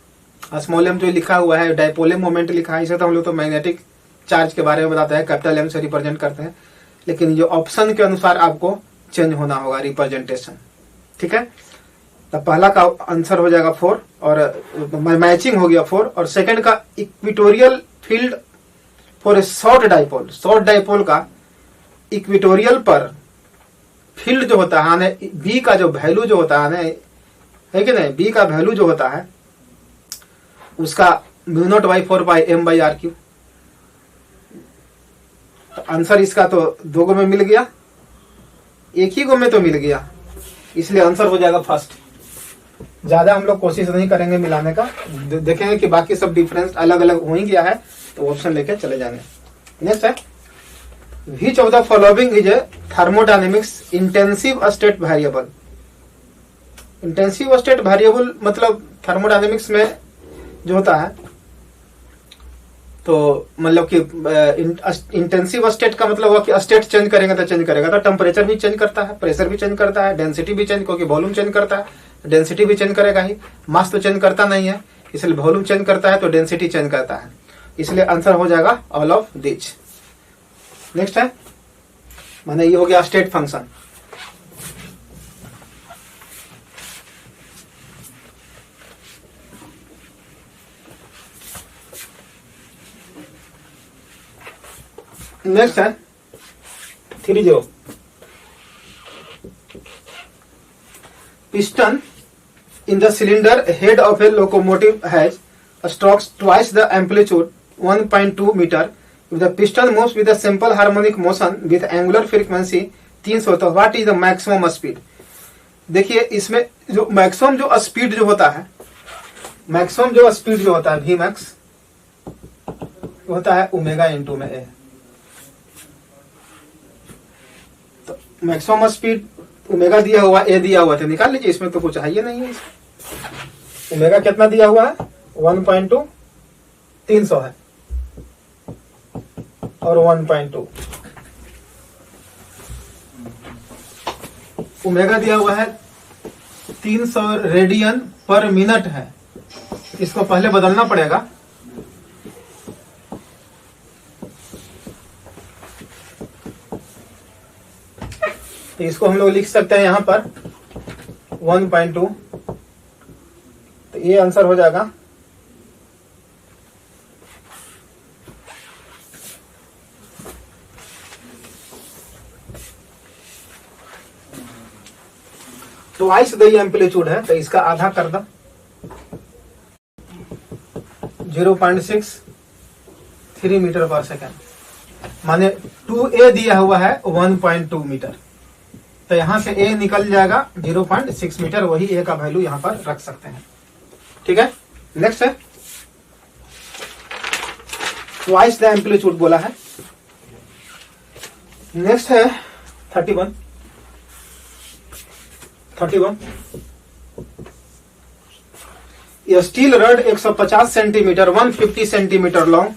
स्मॉल m जो लिखा हुआ है डाइपोल मोमेंट लिखा है, इसे तो हम लोग तो मैग्नेटिक चार्ज के बारे में बताते हैं, कैपिटल M से रिप्रेजेंट करते हैं, लेकिन ये ऑप्शन के अनुसार आपको चेंज होना होगा रिप्रेजेंटेशन, ठीक है। तो पहला का आंसर हो जाएगा 4 और मैचिंग हो गया 4, और सेकंड का equatorial field for a short dipole. Short dipole का इक्वेटोरियल पर फील्ड जो होता है, बी का जो वैल्यू जो होता है कि नहीं, बी का वैल्यू जो होता है उसका μ0/4πm/r3। तो आंसर इसका तो 2 गो में मिल गया, एक ही गो में तो मिल गया, इसलिए आंसर हो जाएगा फर्स्ट। ज्यादा हम लोग कोशिश नहीं करेंगे मिलाने का, देखेंगे कि बाकी सब डिफरेंस अलग अलग हो ही गया है, तो ऑप्शन लेके चले जाने। नेक्स्ट है which of the following is a thermodynamics intensive state variable. Intensive state variable मतलब थर्मोडायनेमिक्स में जो होता है, तो मतलब कि इंटेंसिव स्टेट का मतलब हुआ कि स्टेट चेंज करेंगे तो चेंज करेगा, तो टेम्परेचर भी चेंज करता है, प्रेशर भी चेंज करता है, डेंसिटी भी चेंज, क्योंकि वॉल्यूम चेंज करता है, डेंसिटी भी चेंज करेगा ही, मास तो चेंज करता नहीं है, इसलिए वॉल्यूम चेंज करता है तो डेंसिटी चेंज करता है, इसलिए आंसर हो जाएगा ऑल ऑफ दिस। नेक्स्ट है माने ये हो गया स्टेट फंक्शन। नेक्स्ट है 30 piston in the cylinder head of a locomotive has strokes twice the amplitude 1.2 meter. If the piston moves with a simple harmonic motion with angular frequency 300, तो what is the maximum speed? देखिए इसमें जो मैक्सिमम जो स्पीड जो होता है, मैक्सिमम जो स्पीड जो होता है v max होता है ओमेगा इनटू में a। तो मैक्सिमम स्पीड ओमेगा दिया हुआ, ए दिया हुआ, तो निकाल लीजिए, इसमें तो कुछ है ही नहीं है। ओमेगा कितना दिया हुआ है 1.2, 300 है और 1.2, ओमेगा दिया हुआ है 300 रेडियन पर मिनट है, इसको पहले बदलना पड़ेगा। तो इसको हम लोग लिख सकते हैं यहां पर 1.2, तो ये आंसर हो जाएगा ट्वाइस द एम्पलीट्यूड है, तो इसका आधा कर दो 0.63 मीटर पर सेकेंड, माने 2a दिया हुआ है 1.2 मीटर, तो यहां से a निकल जाएगा 0.6 मीटर, वही a का वैल्यू यहां पर रख सकते हैं, ठीक है। नेक्स्ट है ट्वाइस द एम्पलीट्यूड बोला है। नेक्स्ट है 31 ये steel rod 150 centimetre 150 centimetre long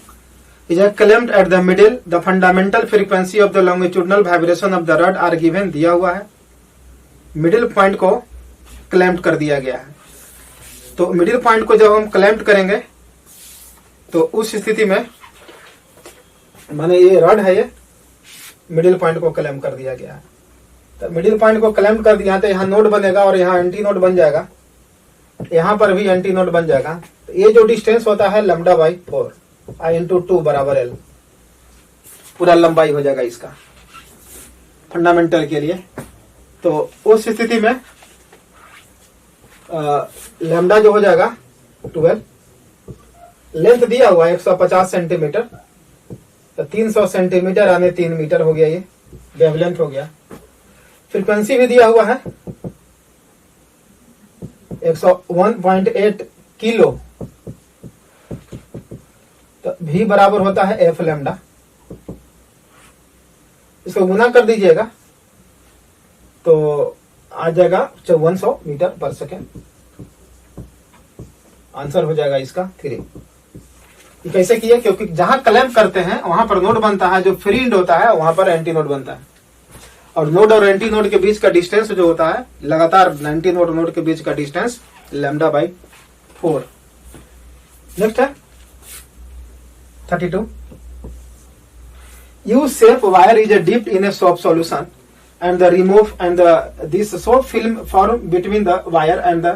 is clamped at the middle. The fundamental frequency of the longitudinal vibration of the rod are given, दिया हुआ है, मिडिल पॉइंट को क्लैम्प कर दिया गया है। तो मिडिल पॉइंट को जब हम क्लैंप करेंगे तो उस स्थिति में माने ये रॉड है, ये मिडिल पॉइंट को क्लैंप कर दिया गया है। तो मिडिल पॉइंट को क्लैंप कर दिया तो यहाँ नोड बनेगा और यहाँ एंटी नोड बन जाएगा, यहाँ पर भी एंटी नोड बन जाएगा। तो ये जो डिस्टेंस होता है लैम्डा बाई 4 आई इंटू 2 बराबर एल, पूरा लंबाई हो जाएगा इसका फंडामेंटल के लिए। तो उस स्थिति में लैम्डा जो हो जाएगा 12, लेंथ दिया हुआ है 150 सेंटीमीटर, तो 300 सेंटीमीटर यानी 3 मीटर हो गया, ये वेवलेंथ हो गया। फ्रीक्वेंसी भी दिया हुआ है 101.8 किलो, तो V बराबर होता है एफ लैम्डा। इसको गुना कर दीजिएगा तो आ जाएगा 5400 मीटर पर सेकेंड। आंसर हो जाएगा इसका 3। ये कैसे किया? क्योंकि जहां क्लैंप करते हैं वहां पर नोड बनता है, जो फ्री एंड होता है वहां पर एंटी नोड बनता है, और नोड और एंटी नोड के बीच का डिस्टेंस जो होता है लगातार एंटी नोड और नोड के बीच का डिस्टेंस लैम्डा बाई 4। नेक्स्ट है 32। Use safe wire is dipped in a soap solution and the remove and this soap film form between the wire and the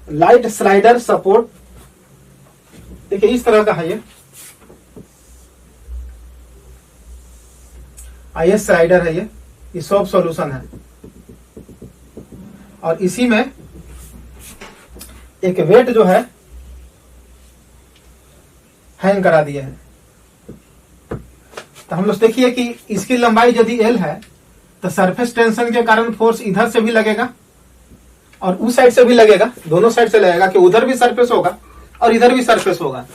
light slider support। देखिए इस तरह का है ये स्लाइडर है, ये सोप सॉल्यूशन है, और इसी में एक वेट जो है हैंग करा दिए हैं। तो हम लोग देखिए कि इसकी लंबाई यदि एल है तो सरफेस टेंशन के कारण फोर्स इधर से भी लगेगा और उस साइड से भी लगेगा, दोनों साइड से लगेगा कि उधर भी सरफेस होगा और इधर भी सरफेस होगा।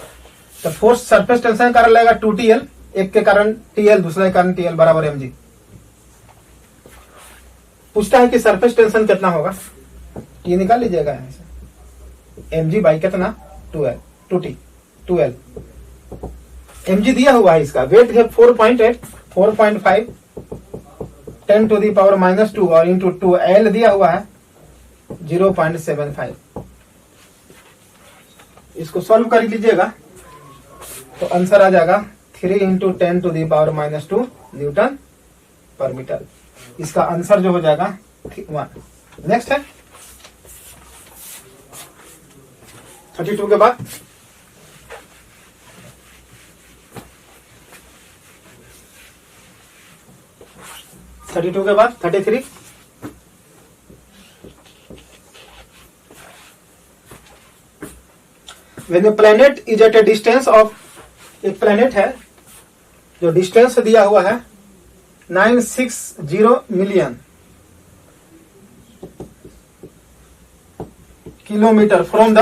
तो फोर्स सरफेस टेंशन के कारण लगेगा 2TL, एक के कारण TL, दूसरे के कारण TL बराबर mg। पूछता है कि सरफेस टेंशन कितना होगा, T निकाल लीजिएगा यहाँ से, mg बाई कितना 2L। mg दिया हुआ है, इसका वेट है 4.8, 4.5, 10 to the power -2 और इंटू 2 L दिया हुआ है 0.75। इसको सॉल्व कर लीजिएगा तो आंसर आ जाएगा 3 into 10 to the power -2 Newton पर मीटर। इसका आंसर जो हो जाएगा 1। नेक्स्ट है 32 के बाद 32 के बाद 33। When a planet is at a distance of, एक प्लेनेट है जो डिस्टेंस दिया हुआ है 960 मिलियन किलोमीटर फ्रॉम द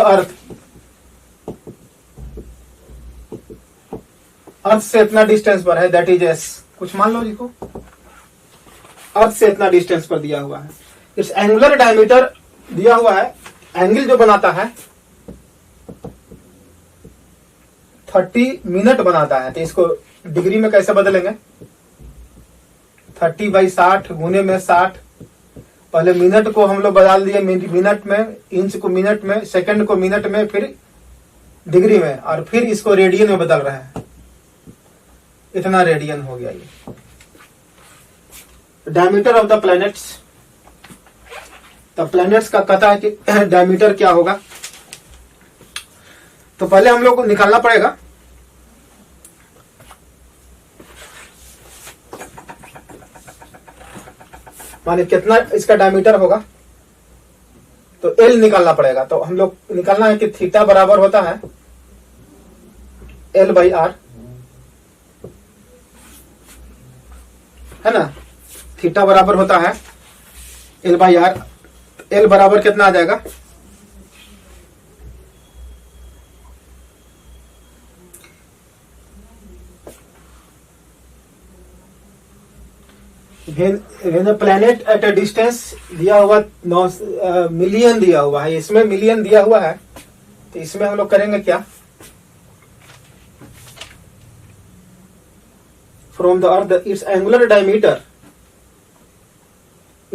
अर्थ से इतना डिस्टेंस पर है, दैट इज एस। कुछ मान लो इसको, अर्थ से इतना डिस्टेंस पर दिया हुआ है। इस एंगुलर डायमीटर दिया हुआ है, एंगल जो बनाता है 30 मिनट बनाता है। तो इसको डिग्री में कैसे बदलेंगे, 30/60 गुने में 60। पहले मिनट को हम लोग बदल दिए मिनट में, इंच को मिनट में, सेकंड को मिनट में, फिर डिग्री में, और फिर इसको रेडियन में बदल रहे हैं। इतना रेडियन हो गया ये डायमीटर ऑफ द प्लैनेट्स। तो प्लैनेट्स का कहता है कि डायमीटर क्या होगा। तो पहले हम लोग को निकालना पड़ेगा माने कितना इसका डायमीटर होगा, तो एल निकालना पड़ेगा। तो हम लोग निकालना है कि थीटा बराबर होता है L/R, है ना। थीटा बराबर होता है L/R। L बराबर कितना आ जाएगा, when a planet at a distance दिया हुआ मिलियन दिया हुआ है, इसमें मिलियन दिया हुआ है, तो इसमें हम लोग करेंगे क्या, from the earth its angular diameter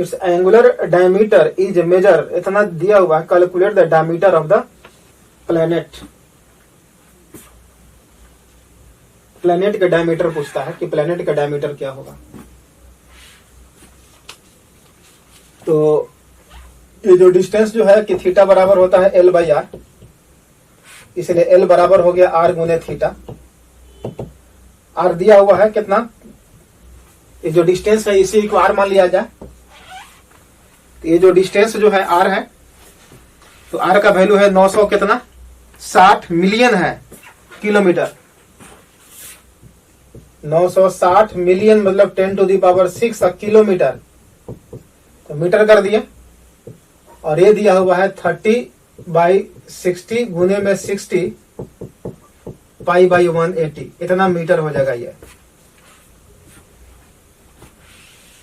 its angular diameter is measure, इतना दिया हुआ है, calculate the diameter of the planet. Planet का डायमीटर पूछता है कि प्लेनेट का डायमीटर क्या होगा। तो ये जो डिस्टेंस जो है कि थीटा बराबर होता है एल बाई आर, इसलिए एल बराबर हो गया आर गुने थीटा। आर दिया हुआ है कितना, ये जो डिस्टेंस है इसी को आर मान लिया जाए। तो ये जो डिस्टेंस जो है आर है, तो आर का वैल्यू है 900 कितना 60 मिलियन है किलोमीटर। 960 मिलियन मतलब 10 टू दी पावर 6 किलोमीटर, तो मीटर कर दिए। और ये दिया हुआ है 30/60 गुने में 60 π/180, इतना मीटर हो जाएगा ये।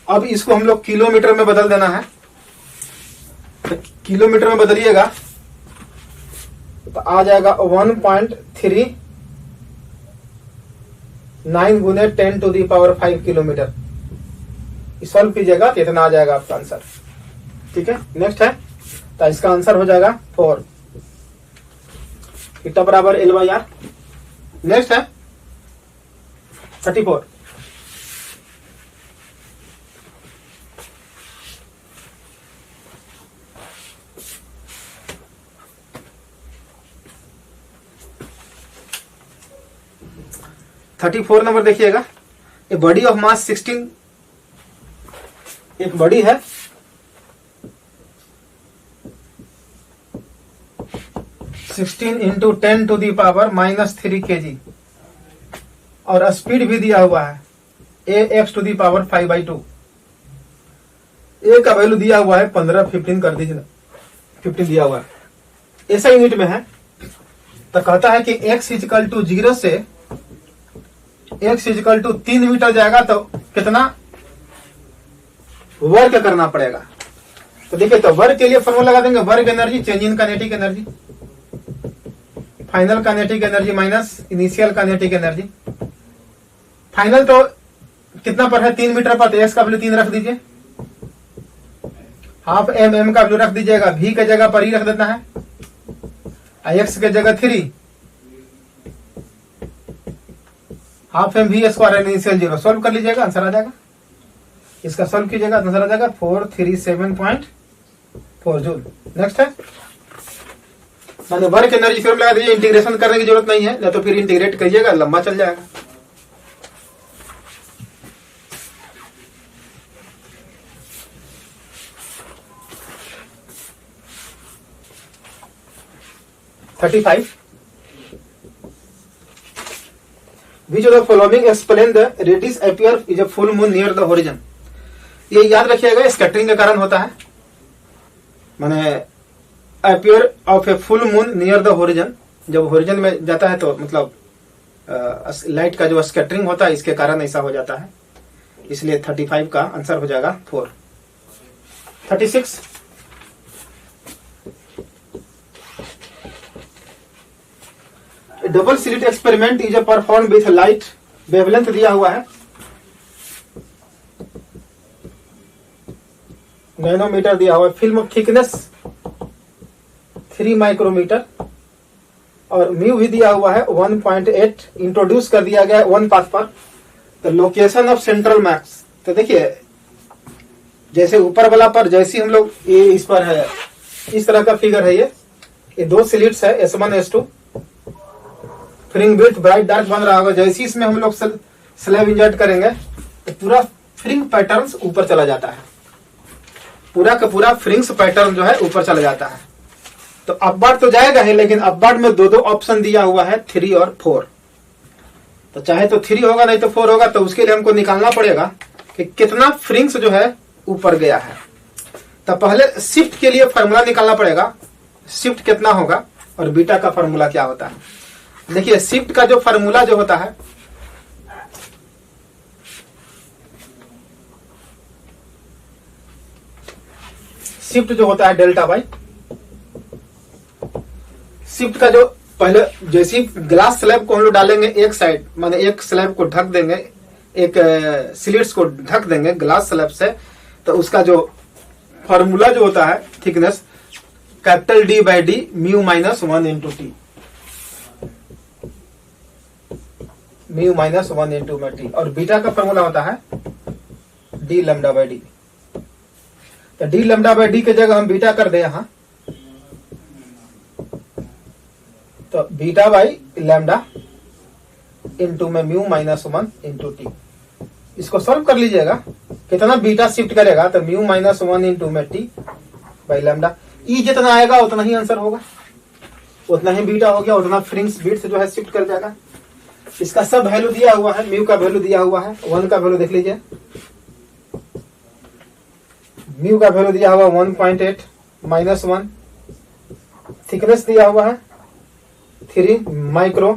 अब इसको हम लोग किलोमीटर में बदल देना है। तो किलोमीटर में बदलिएगा तो आ जाएगा 1.39 गुने 10 to the power 5 kilometre. Solve कीजिएगा तो इतना आ जाएगा आपका आंसर। ठीक है, नेक्स्ट है, तो इसका आंसर हो जाएगा 4, थीटा बराबर एल बाई आर। नेक्स्ट है 34। नंबर देखिएगा, ए बॉडी ऑफ मास 16, एक बॉडी है 16 into 10 to the power -3 kg, और स्पीड भी दिया हुआ है ax to the power 5/2। A का वैल्यू दिया हुआ है 15, 15 कर दीजिए, 15 दिया हुआ है, ऐसा यूनिट में है। तो कहता है कि x इक्वल टू 0 से x इक्वल टू 3 मीटर जाएगा तो कितना वर्क करना पड़ेगा। तो देखिए, तो वर्क के लिए फॉर्मूला लगा देंगे, work energy change in kinetic energy, final kinetic energy minus initial kinetic energy. Final तो कितना पर है 3 मीटर पर, तो एक्स का वैल्यू 3 रख दीजिए, हाफ एम का वैल्यू रख दीजिएगा, v के जगह पर ही रख देना है, एक्स के जगह 3, half m v square initial 0। Solve कर लीजिएगा, आंसर आ जाएगा। इसका सॉल्व कीजिएगा, आंसर आ जाएगा 437.4 जूल। नेक्स्ट है, मैंने वर्क एनर्जी फॉर्मूला लगा दीजिए, इंटीग्रेशन करने की जरूरत नहीं है, या तो फिर इंटीग्रेट करिएगा, लंबा चल जाएगा। Which of the following explain the radius appear is a full moon near the horizon? ये याद रखिएगा, स्कैटरिंग के कारण होता है, माने appear of a full moon near the horizon, जब होरिजन में जाता है तो मतलब लाइट का जो स्कैटरिंग होता है इसके कारण ऐसा हो जाता है, इसलिए 35 का आंसर हो जाएगा 4। 36 double slit experiment is perform with light, wavelength दिया हुआ है नैनोमीटर दिया हुआ है, फिल्म थिकनेस 3 माइक्रोमीटर, और म्यू भी दिया हुआ है 1.8, इंट्रोड्यूस कर दिया गया है 1 पाथ पर। तो लोकेशन ऑफ सेंट्रल मैक्स, तो देखिए जैसे ऊपर वाला पर जैसे हम लोग ये इस पर है, इस तरह का फिगर है, ये 2 स्लिट्स है S1 S2, फ्रिंग breadth bright dark बन रहा होगा। जैसे इसमें हम लोग स्लैब इंजर्ट करेंगे तो पूरा फ्रिंग पैटर्न ऊपर चला जाता है, पूरा का पूरा फ्रिंग्स पैटर्न जो है ऊपर चला जाता है। तो अपवर्ड तो जाएगा ही, लेकिन अपवर्ड में 2 ऑप्शन दिया हुआ है 3 और 4। तो चाहे तो 3 होगा नहीं तो 4 होगा, तो उसके लिए हमको निकालना पड़ेगा कि कितना फ्रिंग्स जो है ऊपर गया है। तो पहले शिफ्ट के लिए फॉर्मूला निकालना पड़ेगा, शिफ्ट कितना होगा और बीटा का फॉर्मूला क्या होता है। देखिए शिफ्ट का जो फॉर्मूला जो होता है, शिफ्ट जो होता है डेल्टा बाई, शिफ्ट का जो पहले जैसे ग्लास स्लैब को हम लोग डालेंगे एक साइड, माने एक स्लैब को ढक देंगे, एक स्लिट्स को ढक देंगे ग्लास स्लैब से, तो उसका जो फॉर्मूला जो होता है thickness capital D by D mu minus 1 into T, mu minus 1 into में टी, और बीटा का फॉर्मूला होता है डी लैम्डा बाई डी। तो डी लैम्डा बाई डी की जगह हम बीटा कर दे यहां, तो बीटा बाई लैम्डा इंटू में म्यू माइनस 1 इंटू टी। इसको सॉल्व कर लीजिएगा, कितना बीटा शिफ्ट करेगा तो म्यू माइनस 1 इंटू में टी बाई लैम्डा। ई जितना आएगा उतना ही आंसर होगा, उतना ही बीटा हो गया, उतना फ्रिंग्स बीट से जो है शिफ्ट कर जाएगा। इसका सब वैल्यू दिया हुआ है, म्यू का वैल्यू दिया हुआ है, 1 का वैल्यू देख लीजिए, म्यू का वैल्यू दिया हुआ 1.8 माइनस 1, थिकनेस दिया हुआ है 3 माइक्रो,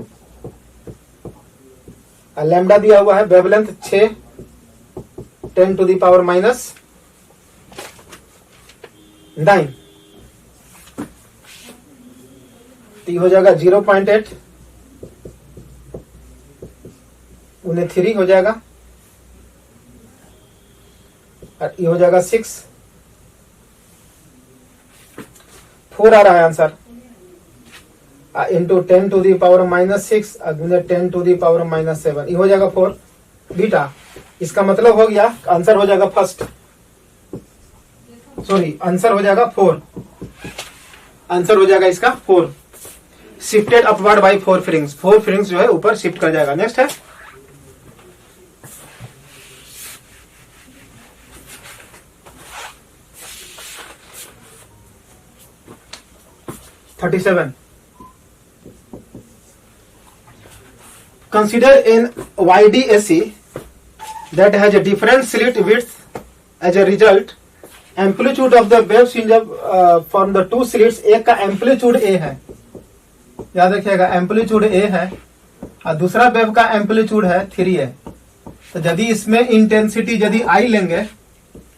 लैम्डा दिया हुआ है wavelength 6 10 to the power minus 9, t हो जाएगा 0.8, उन्हें 3 हो जाएगा, और ये हो जाएगा 6, 4 आ रहा है answer, into 10 to the power minus 6 गुने 10 टू दी पावर माइनस 7, ये हो जाएगा 4 बीटा। इसका मतलब हो गया आंसर हो जाएगा फर्स्ट, सॉरी आंसर हो जाएगा 4, आंसर हो जाएगा इसका 4, शिफ्टेड अपवर्ड बाई 4 फ्रिंग्स, 4 फ्रिंग्स जो है ऊपर शिफ्ट कर जाएगा। नेक्स्ट है 37, consider in YDAC that has a different slit width. As a result, amplitude of the waves in the from the two slits, एक का एम्पलीट्यूड A है, याद रखिएगा एम्पलीट्यूड A है, और दूसरा वेव का एम्पलीट्यूड है 3 है। तो यदि इसमें इंटेंसिटी यदि I लेंगे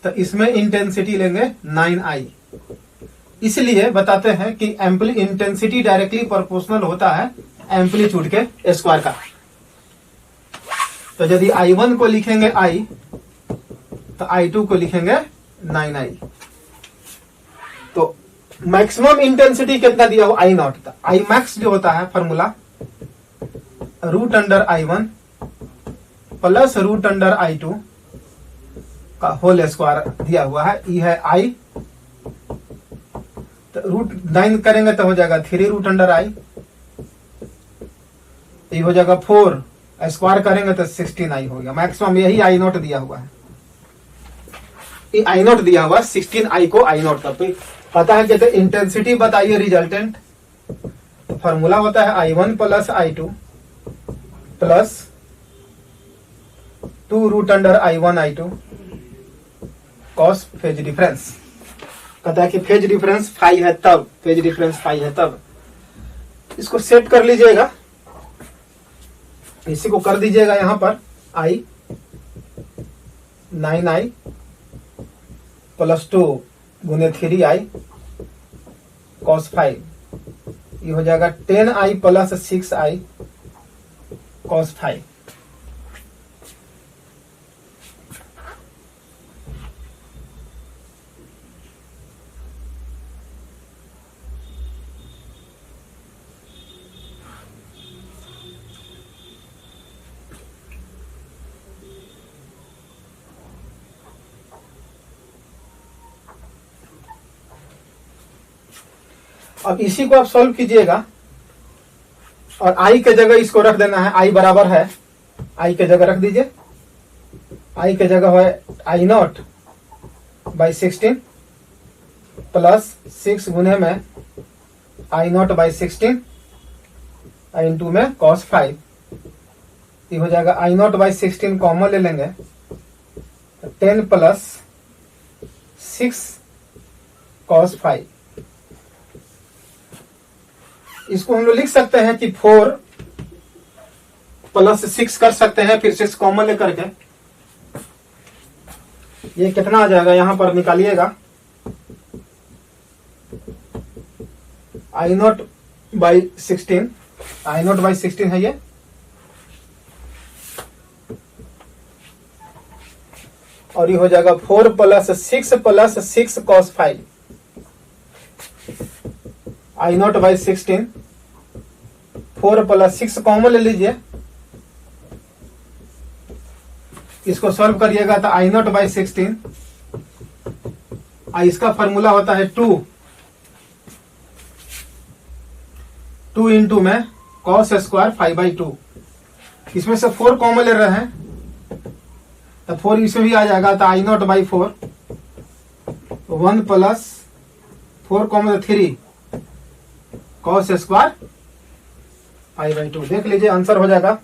तो इसमें इंटेंसिटी लेंगे 9I। इसलिए बताते हैं कि इंटेंसिटी डायरेक्टली प्रोपोर्शनल होता है एम्पलीट्यूड के स्क्वायर का। तो यदि I1 को लिखेंगे I, तो I2 को लिखेंगे 9I। तो मैक्सिमम इंटेंसिटी कितना दिया हो I नॉट, I मैक्स जो होता है formula root under I1 plus root under I2 का होल स्क्वायर दिया हुआ है, ये है I, तो रूट 9 करेंगे तो हो जाएगा 3 रूट अंडर I, ये हो जाएगा 4, स्क्वायर करेंगे तो 16I हो गया। मैक्सिमम यही I नॉट दिया हुआ है, ये I नॉट दिया हुआ 16I को I नॉट का पता है। कहते इंटेंसिटी बताइए रिजल्टेंट, तो फॉर्मूला होता है I1 plus I2 plus 2 root under I1 I2 cos phase difference. कहता है कि फेज डिफरेंस 5 है तब, फेज डिफरेंस 5 है तब। इसको सेट कर लीजिएगा, इसी को कर दीजिएगा यहां पर I 9I प्लस 2 गुने 3I कॉस 5, ये हो जाएगा 10I प्लस 6I कॉस 5। अब इसी को आप सॉल्व कीजिएगा, और I के जगह इसको रख देना है, I बराबर है, I के जगह रख दीजिए, I के जगह है I नॉट बाई 16 प्लस 6 गुने में I नॉट बाई 16 इंटू में कॉस 5, ये हो जाएगा I नॉट बाई 16 कॉमन ले लेंगे, 10 प्लस 6 कॉस 5। इसको हम लोग लिख सकते हैं कि 4 प्लस 6 कर सकते हैं, फिर 6 कॉमन लेकर के ये कितना आ जाएगा यहां पर निकालिएगा, I not by 16, I not by 16 है ये, और ये हो जाएगा 4 + 6 cos 5 I0 बाई 16। 4 + 6 कॉमन ले लीजिए, इसको सॉल्व करिएगा तो I0 बाई 16। इसका फॉर्मूला होता है 2 इंटू में cos स्क्वायर 5/2। इसमें से 4 कॉमन ले रहे हैं तो 4 इसमें भी आ जाएगा तो I0 by 4। 1 + 4 common 3 cos square 5/2। देख लीजिए आंसर हो जाएगा,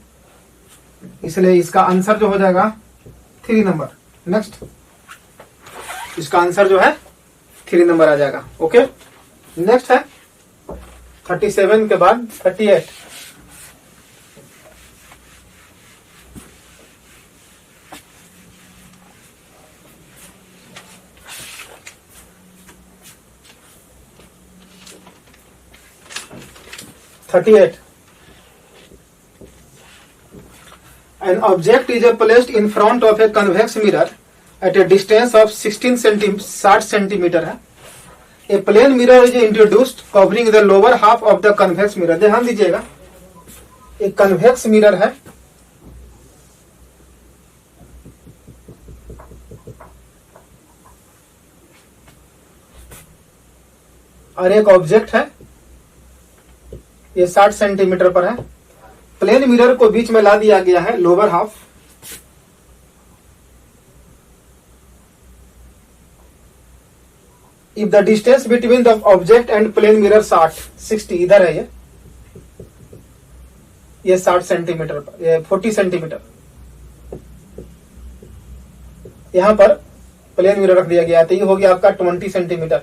इसलिए इसका आंसर जो हो जाएगा 3 नंबर। नेक्स्ट, इसका आंसर जो है 3 नंबर आ जाएगा। ओके, नेक्स्ट है 37 के बाद 38। An object is placed in front of a convex mirror at a distance of 60 centimeter है। A plane mirror is introduced covering the lower half of the convex mirror। ध्यान दीजिएगा, एक convex mirror है, और एक ऑब्जेक्ट है, ये 60 सेंटीमीटर पर है। प्लेन मिरर को बीच में ला दिया गया है, lower half. If the distance between the object and plane mirror 60 इधर है, ये 60 सेंटीमीटर पर, ये 40 सेंटीमीटर यहां पर प्लेन मिरर रख दिया गया है, तो ये हो गया आपका 20 centimetre.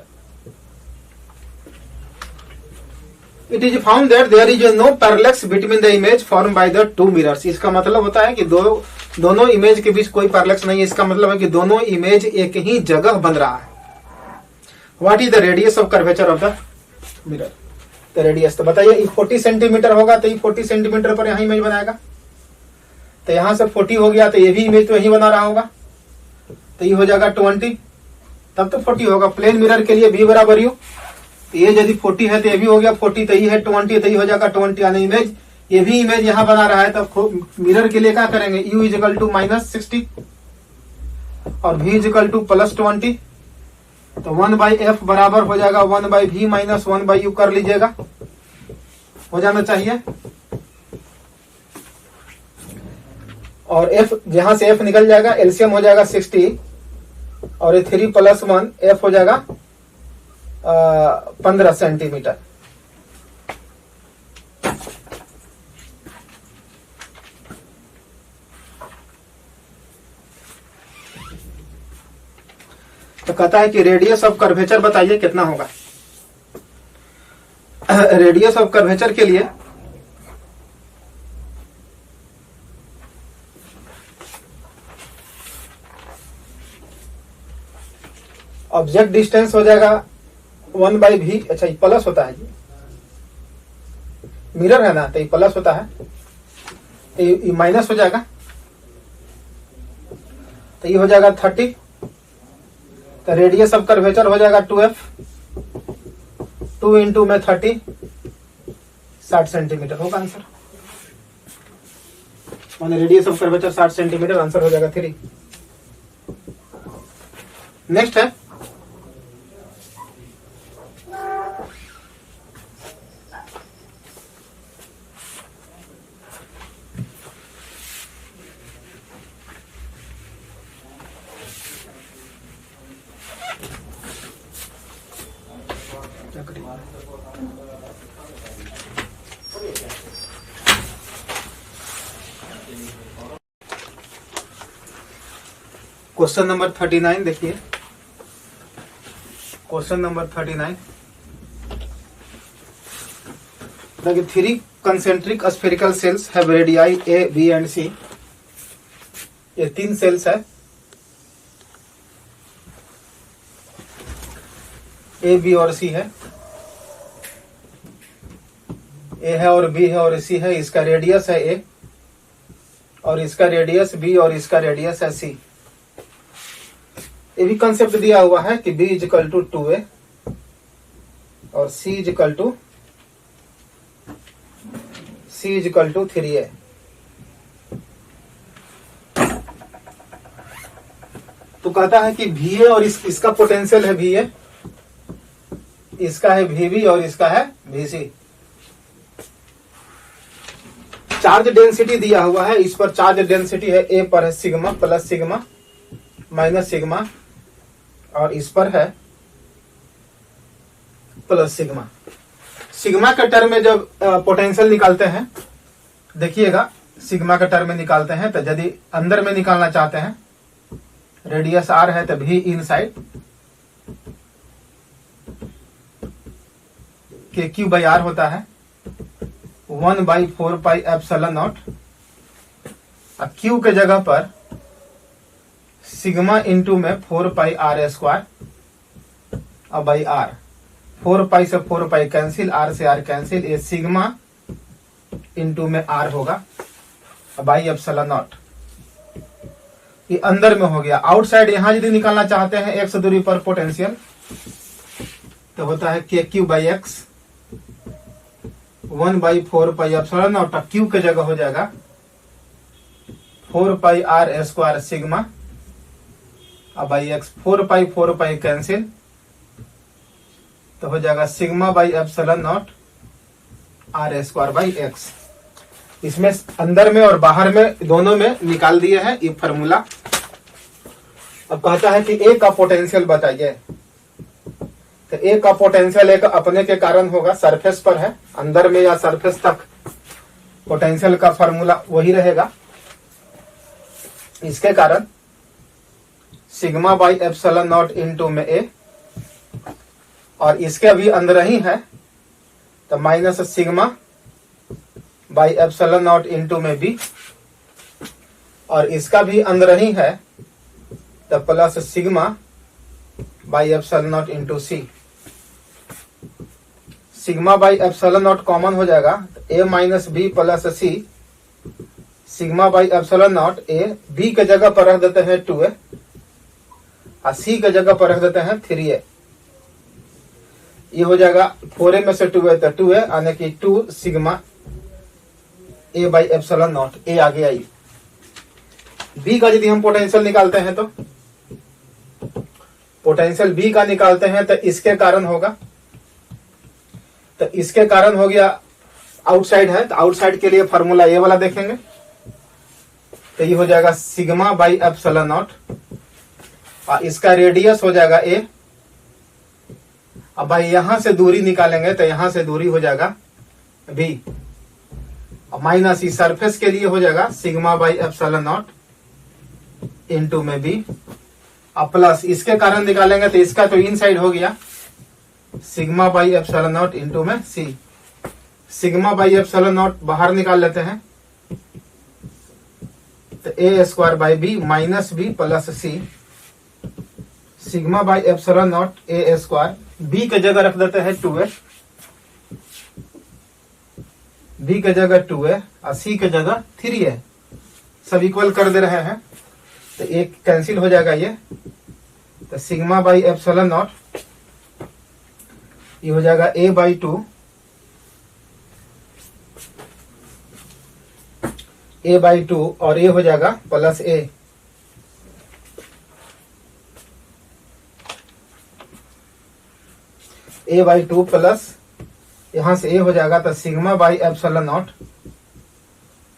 It is found that there is no parallax between the image formed by the two mirrors। इसका मतलब होता है कि दोनों इमेज के बीच कोई पैरेलैक्स नहीं है। इसका मतलब है कि दोनों इमेज एक ही जगह बन रहा है। What is the radius of curvature of the mirror? तो रेडियस तो बताइए, 40 सेंटीमीटर होगा तो ये 40 सेंटीमीटर पर यहाँ इमेज बनाएगा, तो यहां से 40 हो गया तो ये भी इमेज तो यही बना रहा होगा, तो ये हो जाएगा 20, तब तो 40 होगा। प्लेन मिरर के लिए V = U, ये यदि 40 है तो ये भी हो गया 40, तो ये है 20, तो ये हो जाएगा 20। यानी इमेज, ये भी इमेज यहां बना रहा है, तो मिरर के लिए क्या करेंगे, U = -60 और V = +20, तो 1/f बराबर हो जाएगा 1/v - 1/u कर लीजिएगा, हो जाना चाहिए। और f जहां से f निकल जाएगा, एलसीएम हो जाएगा 60 और ये 3 + 1 f हो जाएगा 15 सेंटीमीटर। तो कहता है कि रेडियस ऑफ कर्वेचर बताइए कितना होगा। रेडियस ऑफ कर्वेचर के लिए ऑब्जेक्ट डिस्टेंस हो जाएगा 1/v। अच्छा, ये प्लस होता है जी, मिरर है ना, तो ये प्लस होता है, तो ये माइनस हो जाएगा, तो ये हो जाएगा 30। तो रेडियस ऑफ कर्वेचर हो जाएगा 2f, 2 इंटू में 30, 60 सेंटीमीटर होगा आंसर। माने radius of curvature 60 centimetre, answer हो जाएगा 3। नेक्स्ट है क्वेश्चन नंबर 39। देखिए क्वेश्चन नंबर 39। देखिए, 3 concentric spherical cells have radii A, B and C। ये 3 सेल्स है, A, B और C है। A है और B है और C है। इसका रेडियस है A और इसका रेडियस B और इसका रेडियस है C। ये भी कंसेप्ट दिया हुआ है कि B इजिकल टू 2A और C इजिकल टू 3A। तो कहता है कि VA और इसका पोटेंशियल है VA, इसका है VB और इसका है VC। चार्ज डेंसिटी दिया हुआ है, इस पर चार्ज डेंसिटी है A पर है sigma plus sigma minus sigma और इस पर है प्लस सिग्मा। सिग्मा के टर्म में जब पोटेंशियल निकालते हैं, देखिएगा सिग्मा के टर्म में निकालते हैं तो यदि अंदर में निकालना चाहते हैं, रेडियस R है तो V इनसाइड के क्यू बाई R होता है 1/4 पाई एप्सिलॉन नॉट। क्यू के जगह पर सिग्मा इंटू में 4 पाई R स्क्वायर और बाई R। 4 पाई से 4 पाई कैंसिल, R से R कैंसिल, ये सिग्मा इंटू में R होगा बाई एप्सिलॉन नॉट। ये अंदर में हो गया। आउटसाइड यहां यदि निकालना चाहते हैं x दूरी पर पोटेंशियल तो होता है के Q by x 1/4 pi epsilon not. Q के जगह हो जाएगा 4 पाई R square sigma by x. 4 pi cancel तो हो जाएगा sigma by epsilon not R square by x. इसमें अंदर में और बाहर में दोनों में निकाल दिए हैं ये फॉर्मूला। अब कहता है कि A का पोटेंशियल बताइए। तो A का पोटेंशियल एक अपने के कारण होगा, सरफेस पर है, अंदर में या सरफेस तक पोटेंशियल का फॉर्मूला वही रहेगा। इसके कारण sigma by epsilon not into में A और इसके अभी अंदर ही है तो minus sigma by epsilon not into में B और इसका भी अंदर ही है तो plus sigma by epsilon not into C। Sigma by epsilon not common हो जाएगा तो A minus B plus C। Sigma by epsilon not A B के जगह पर रख देते हैं 2A और C के जगह पर रख देते हैं 3A। ये हो जाएगा 4A में से 2A तो 2A यानी कि 2 sigma A by epsilon not. A आ गया। B का यदि हम पोटेंशियल निकालते हैं तो पोटेंशियल B का निकालते हैं तो इसके कारण होगा, तो इसके कारण हो गया आउटसाइड है तो आउटसाइड के लिए फॉर्मूला ये वाला देखेंगे तो ये हो जाएगा सिग्मा बाई एप्सिलॉन नॉट और इसका रेडियस हो जाएगा A। अब भाई यहां से दूरी निकालेंगे तो यहां से दूरी हो जाएगा B और माइनस ई सरफेस के लिए हो जाएगा sigma by epsilon not into में B और प्लस इसके कारण निकालेंगे तो इसका तो इनसाइड हो गया sigma by epsilon not into में C। Sigma by epsilon not बाहर निकाल लेते हैं तो A square by B minus B plus C। Sigma by epsilon not A square B के जगह रख देते हैं 2A, B के जगह 2A और C के जगह 3A। सब इक्वल कर दे रहे हैं तो एक कैंसिल हो जाएगा ये तो सिग्मा बाई एप्सिलॉन नॉट ये हो जाएगा A बाई 2 A बाई 2 और ये हो जाएगा प्लस A बाई 2 प्लस यहां से A हो जाएगा तो sigma by epsilon not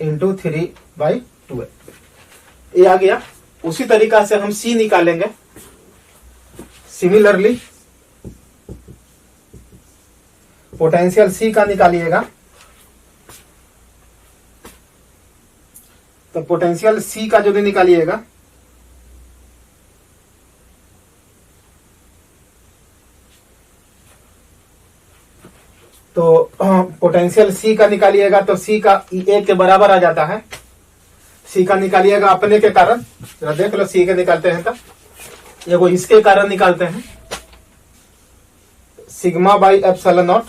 into 3 by 2A। ये आ गया। उसी तरीका से हम C निकालेंगे। सिमिलरली पोटेंशियल C का निकालिएगा तो पोटेंशियल C का जो भी निकालिएगा तो पोटेंशियल C का निकालिएगा तो C का A के बराबर आ जाता है। C का निकालिएगा अपने के कारण, जरा देख लो C के निकालते हैं तो एगो इसके कारण निकालते हैं sigma by epsilon not.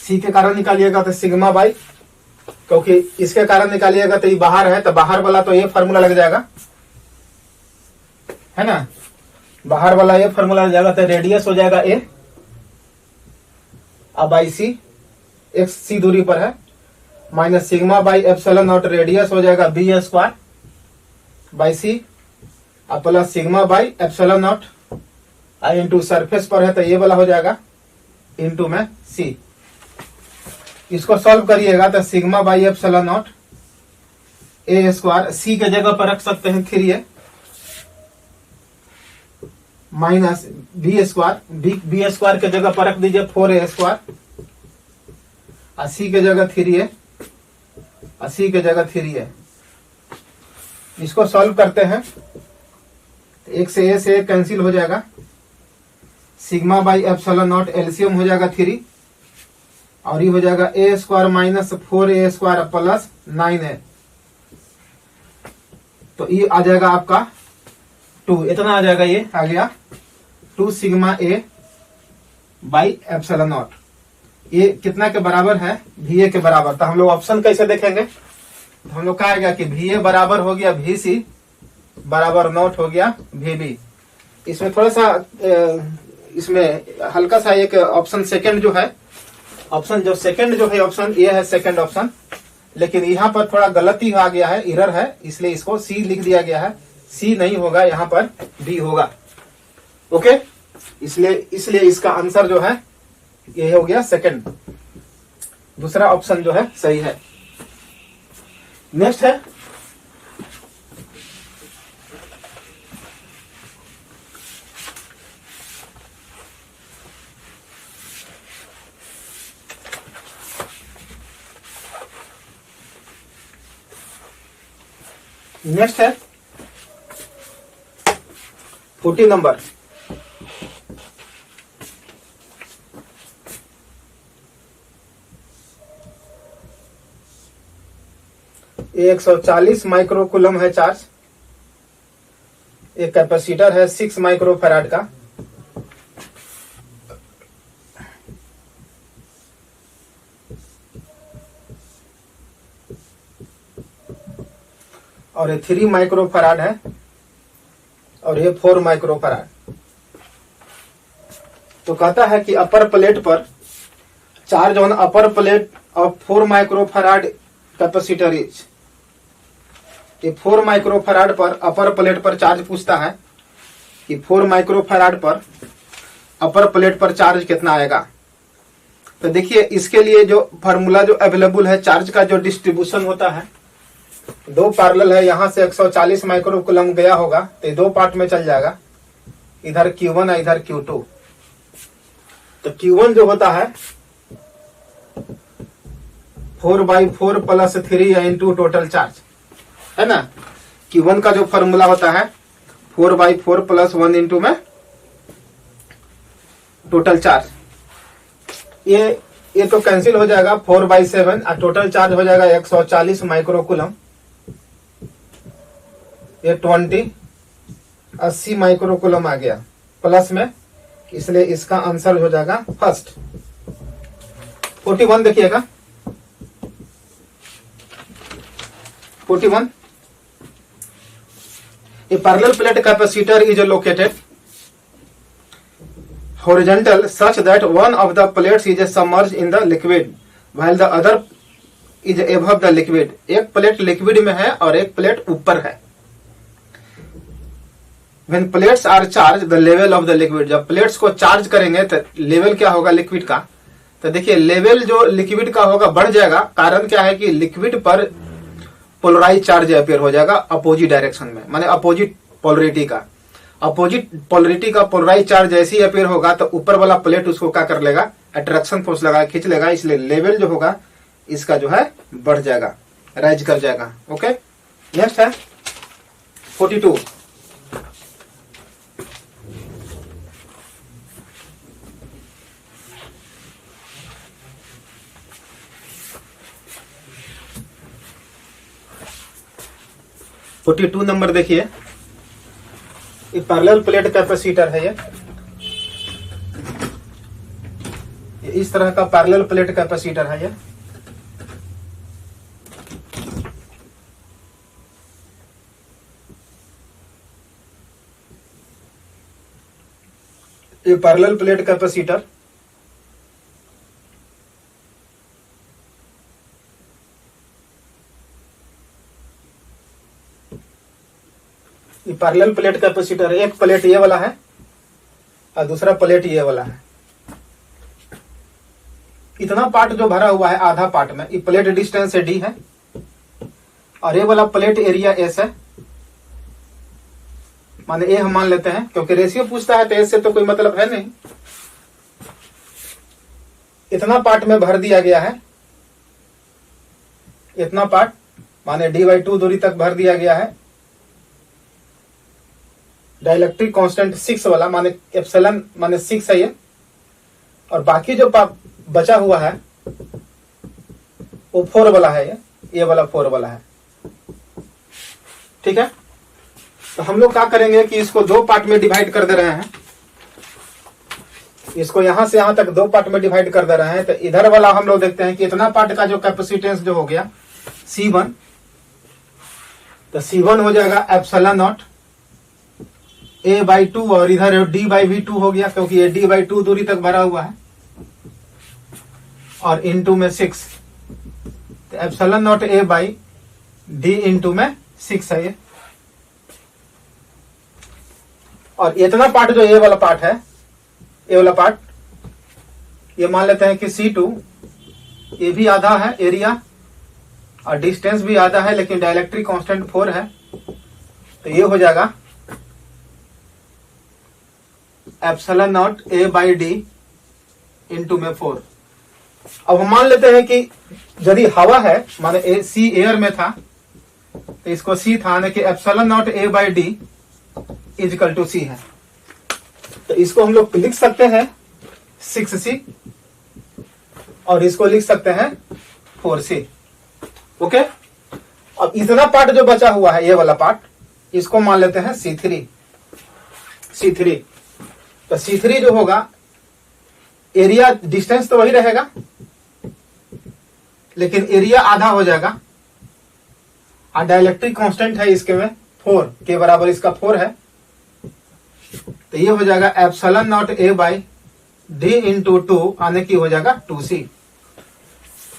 C के कारण निकालिएगा तो सिग्मा बाई, क्योंकि इसके कारण निकालिएगा तो ये बाहर है तो बाहर वाला तो ये फार्मूला लग जाएगा है ना, बाहर वाला ये फॉर्मूला हो जाएगा, तो रेडियस हो जाएगा ए, अब बाई सी, एक्स सी दूरी पर है, minus sigma by epsilon not, radius हो जाएगा बी स्क्वायर बाई सी, अब plus sigma by epsilon not, I into surface पर है तो ये वाला हो जाएगा इंटू में सी। इसको सॉल्व करिएगा तो sigma by epsilon naught a square, C के जगह पर रख सकते हैं 3a, minus B square, B square के जगह पर रख दीजिए 4a स्क्वायर, और सी के जगह 3a, और सी के जगह 3a। इसको सॉल्व करते हैं, एक से ए से कैंसिल हो जाएगा, sigma by epsilon naught LCM हो जाएगा 3, और ये हो जाएगा a square minus 4a square plus 9a, तो ये आ जाएगा आपका 2, इतना आ जाएगा, ये आ गया 2 sigma A by epsilon not. ये कितना के बराबर है, VA के बराबर। तो हम लोग ऑप्शन कैसे देखेंगे, तो हम लोग कहा गया कि VA बराबर हो गया VC बराबर नॉट हो गया VB। इसमें थोड़ा सा इसमें हल्का सा एक ऑप्शन सेकंड जो है, ऑप्शन जो सेकंड जो है ऑप्शन ये है सेकंड ऑप्शन, लेकिन यहाँ पर थोड़ा गलती आ गया है, एरर है, इसलिए इसको सी लिख दिया गया है। सी नहीं होगा, यहाँ पर बी होगा। ओके, इसलिए इसका आंसर जो है ये हो गया सेकंड, दूसरा ऑप्शन जो है सही है। नेक्स्ट है नेक्स्ट है 40 नंबर। ये 140 माइक्रोकूलम है चार्ज, एक कैपेसिटर है 6 माइक्रोफैराड का, और ये 3 माइक्रोफैराड है, और ये 4 माइक्रोफैराड। तो कहता है कि अपर प्लेट पर charge on upper plate of 4 microfarad capacitor is, ये 4 माइक्रोफैराड पर अपर प्लेट पर चार्ज पूछता है कि 4 माइक्रोफैराड पर अपर प्लेट पर चार्ज कितना आएगा। तो देखिए इसके लिए जो फार्मूला जो अवेलेबल है, चार्ज का जो डिस्ट्रीब्यूशन होता है, दो पैरेलल है, यहां से 140 माइक्रोकूलम गया होगा तो ये दो पार्ट में चल जाएगा, इधर Q1 है इधर Q2। तो Q1 जो होता है 4/4 प्लस 3 इंटू टोटल चार्ज, है ना। Q1 का जो फॉर्मूला होता है 4/4 प्लस 1 इंटू में टोटल चार्ज, ये तो कैंसिल हो जाएगा 4/7, और टोटल चार्ज हो जाएगा 140 माइक्रोकूलम, ये 80 माइक्रोकूलम आ गया प्लस में, इसलिए इसका आंसर हो जाएगा फर्स्ट। 41 देखिएगा, 41 a parallel plate capacitor is located horizontal such that one of the plates is submerged in the liquid while the other is above the liquid। एक प्लेट लिक्विड में है और एक प्लेट ऊपर है। When plates are charged the level of the liquid, जब प्लेट्स को चार्ज करेंगे तो लेवल क्या होगा लिक्विड का, तो देखिए लेवल जो लिक्विड का होगा बढ़ जाएगा। कारण क्या है कि लिक्विड पर पोलराइज चार्ज अपेयर हो जाएगा अपोजिट डायरेक्शन में, माने अपोजिट पोलरिटी का। अपोजिट पोलरिटी का पोलराइज चार्ज जैसे ही अपेयर होगा तो ऊपर वाला प्लेट उसको क्या कर लेगा, अट्रैक्शन फोर्स लगा खींच लेगा, इसलिए लेवल जो होगा इसका जो है बढ़ जाएगा, राइज कर जाएगा। ओके, नेक्स्ट है 42। नंबर देखिए, ये पैरेलल प्लेट कैपेसिटर है, ये इस तरह का पैरेलल प्लेट कैपेसिटर है। ये पैरेलल प्लेट कैपेसिटर, ये पैरेलल प्लेट कैपेसिटर, एक प्लेट ये वाला है और दूसरा प्लेट ये वाला है। इतना पार्ट जो भरा हुआ है आधा पार्ट में, ये प्लेट डिस्टेंस डी है और ये वाला प्लेट एरिया एस है, माने ए हम मान लेते हैं क्योंकि रेशियो पूछता है तो एस से तो कोई मतलब है नहीं। इतना पार्ट में भर दिया गया है, इतना पार्ट माने d/2 दूरी तक भर दिया गया है। डाइलेक्ट्रिक कांस्टेंट 6 वाला माने एप्सिलॉन माने 6 है ये, और बाकी जो बचा हुआ है वो 4 वाला है, ये वाला 4 वाला है। ठीक है, तो हम लोग क्या करेंगे कि इसको दो पार्ट में डिवाइड कर दे रहे हैं, इसको यहां से यहां तक दो पार्ट में डिवाइड कर दे रहे हैं। तो इधर वाला हम लोग देखते हैं कि इतना पार्ट का जो कैपेसिटेंस जो हो गया C1, तो C1 हो जाएगा एप्सिलॉन नॉट A/2 और इधर d/v2 हो गया क्योंकि ये d/2 दूरी तक भरा हुआ है और इनटू में 6, तो एप्सिलॉन नॉट A/d इनटू में 6 है ये। और इतना पार्ट जो ये वाला पार्ट है, ये वाला पार्ट ये मान लेते हैं कि C2, ये भी आधा है एरिया और डिस्टेंस भी आधा है, लेकिन डाइलेक्ट्रिक कांस्टेंट 4 है, तो ये हो जाएगा एप्सिलॉन नॉट A/d इनटू में 4। अब हम मान लेते हैं कि यदि हवा है माने सी एयर में था तो इसको सी था ना कि epsilon naught A/d equal to C है, तो इसको हम लोग लिख सकते हैं 6c और इसको लिख सकते हैं 4c। ओके, अब इतना पार्ट जो बचा हुआ है ये वाला पार्ट, इसको मान लेते हैं C3। तो C3 जो होगा, एरिया डिस्टेंस तो वही रहेगा लेकिन एरिया आधा हो जाएगा और डाइलेक्ट्रिक कांस्टेंट है इसके में 4 के बराबर, इसका 4 है, तो ये हो जाएगा एप्सिलॉन नॉट A/d इंटू 2 आने की हो जाएगा 2c।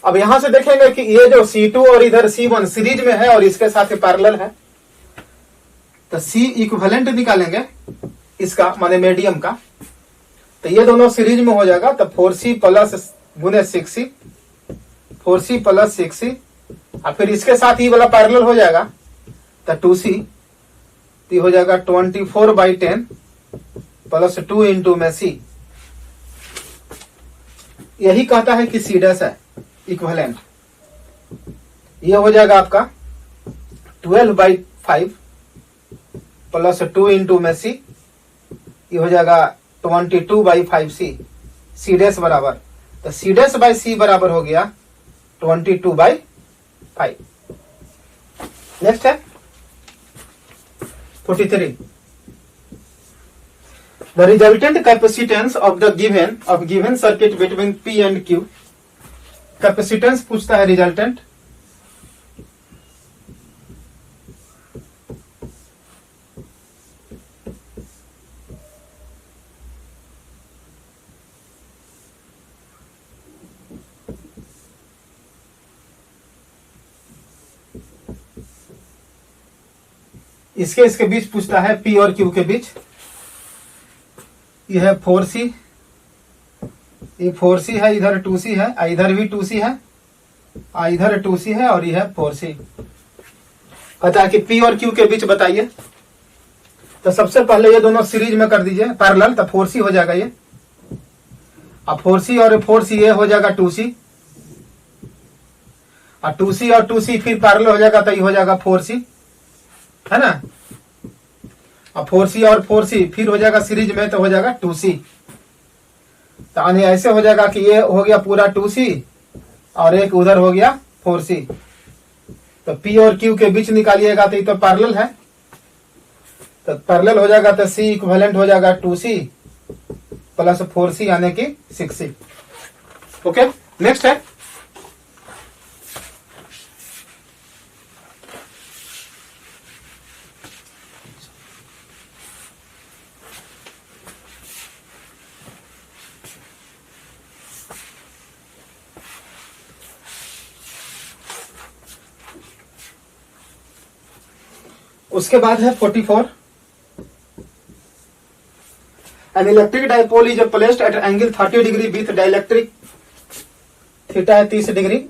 अब यहां से देखेंगे कि ये जो C2 और इधर C1 सीरीज में है और इसके साथ पैरेलल है, तो C इक्विवेलेंट निकालेंगे इसका माने मीडियम का, तो ये दोनों सीरीज में हो जाएगा, तो 4c प्लस गुने 6c, 4c प्लस 6c और फिर इसके साथ ही वाला पैरेलल हो जाएगा तो 2c, तो हो जाएगा 24/10 प्लस 2 इंटू में c। यही कहता है कि C डैश है इक्विवेलेंट। ये हो जाएगा आपका 12/5 प्लस 2 इंटू में c, ये हो जाएगा 22/5c। C डैश बराबर, तो C डैश बाई C बराबर हो गया 22/5। नेक्स्ट है 43, the resultant capacitance of the given circuit between P and Q। Capacitance पूछता है रिजल्टेंट, इसके बीच पूछता है P और Q के बीच। यह है 4c, ये 4c है, इधर 2c है, इधर भी 2c है, इधर 2c है और यह है 4c। कहता है कि P और Q के बीच बताइए, तो सबसे पहले ये दोनों सीरीज में कर दीजिए पैरेलल, तो 4c हो जाएगा ये, अब 4c और 4c ये हो जाएगा 2c और 2c और 2c फिर पैरेलल हो जाएगा तो ये हो जाएगा 4c, है ना। अब 4c और 4c फिर हो जाएगा सीरीज में तो हो जाएगा 2c, तो यानी ऐसे हो जाएगा कि ये हो गया पूरा 2c और एक उधर हो गया 4c, तो P और Q के बीच निकालिएगा तो ये तो पैरेलल है, तो पैरेलल हो जाएगा तो C इक्विवेलेंट हो जाएगा 2c प्लस 4c यानी कि 6c। ओके, नेक्स्ट है उसके बाद है 44। An electric dipole is placed at angle 30 degree with dielectric theta है 30 डिग्री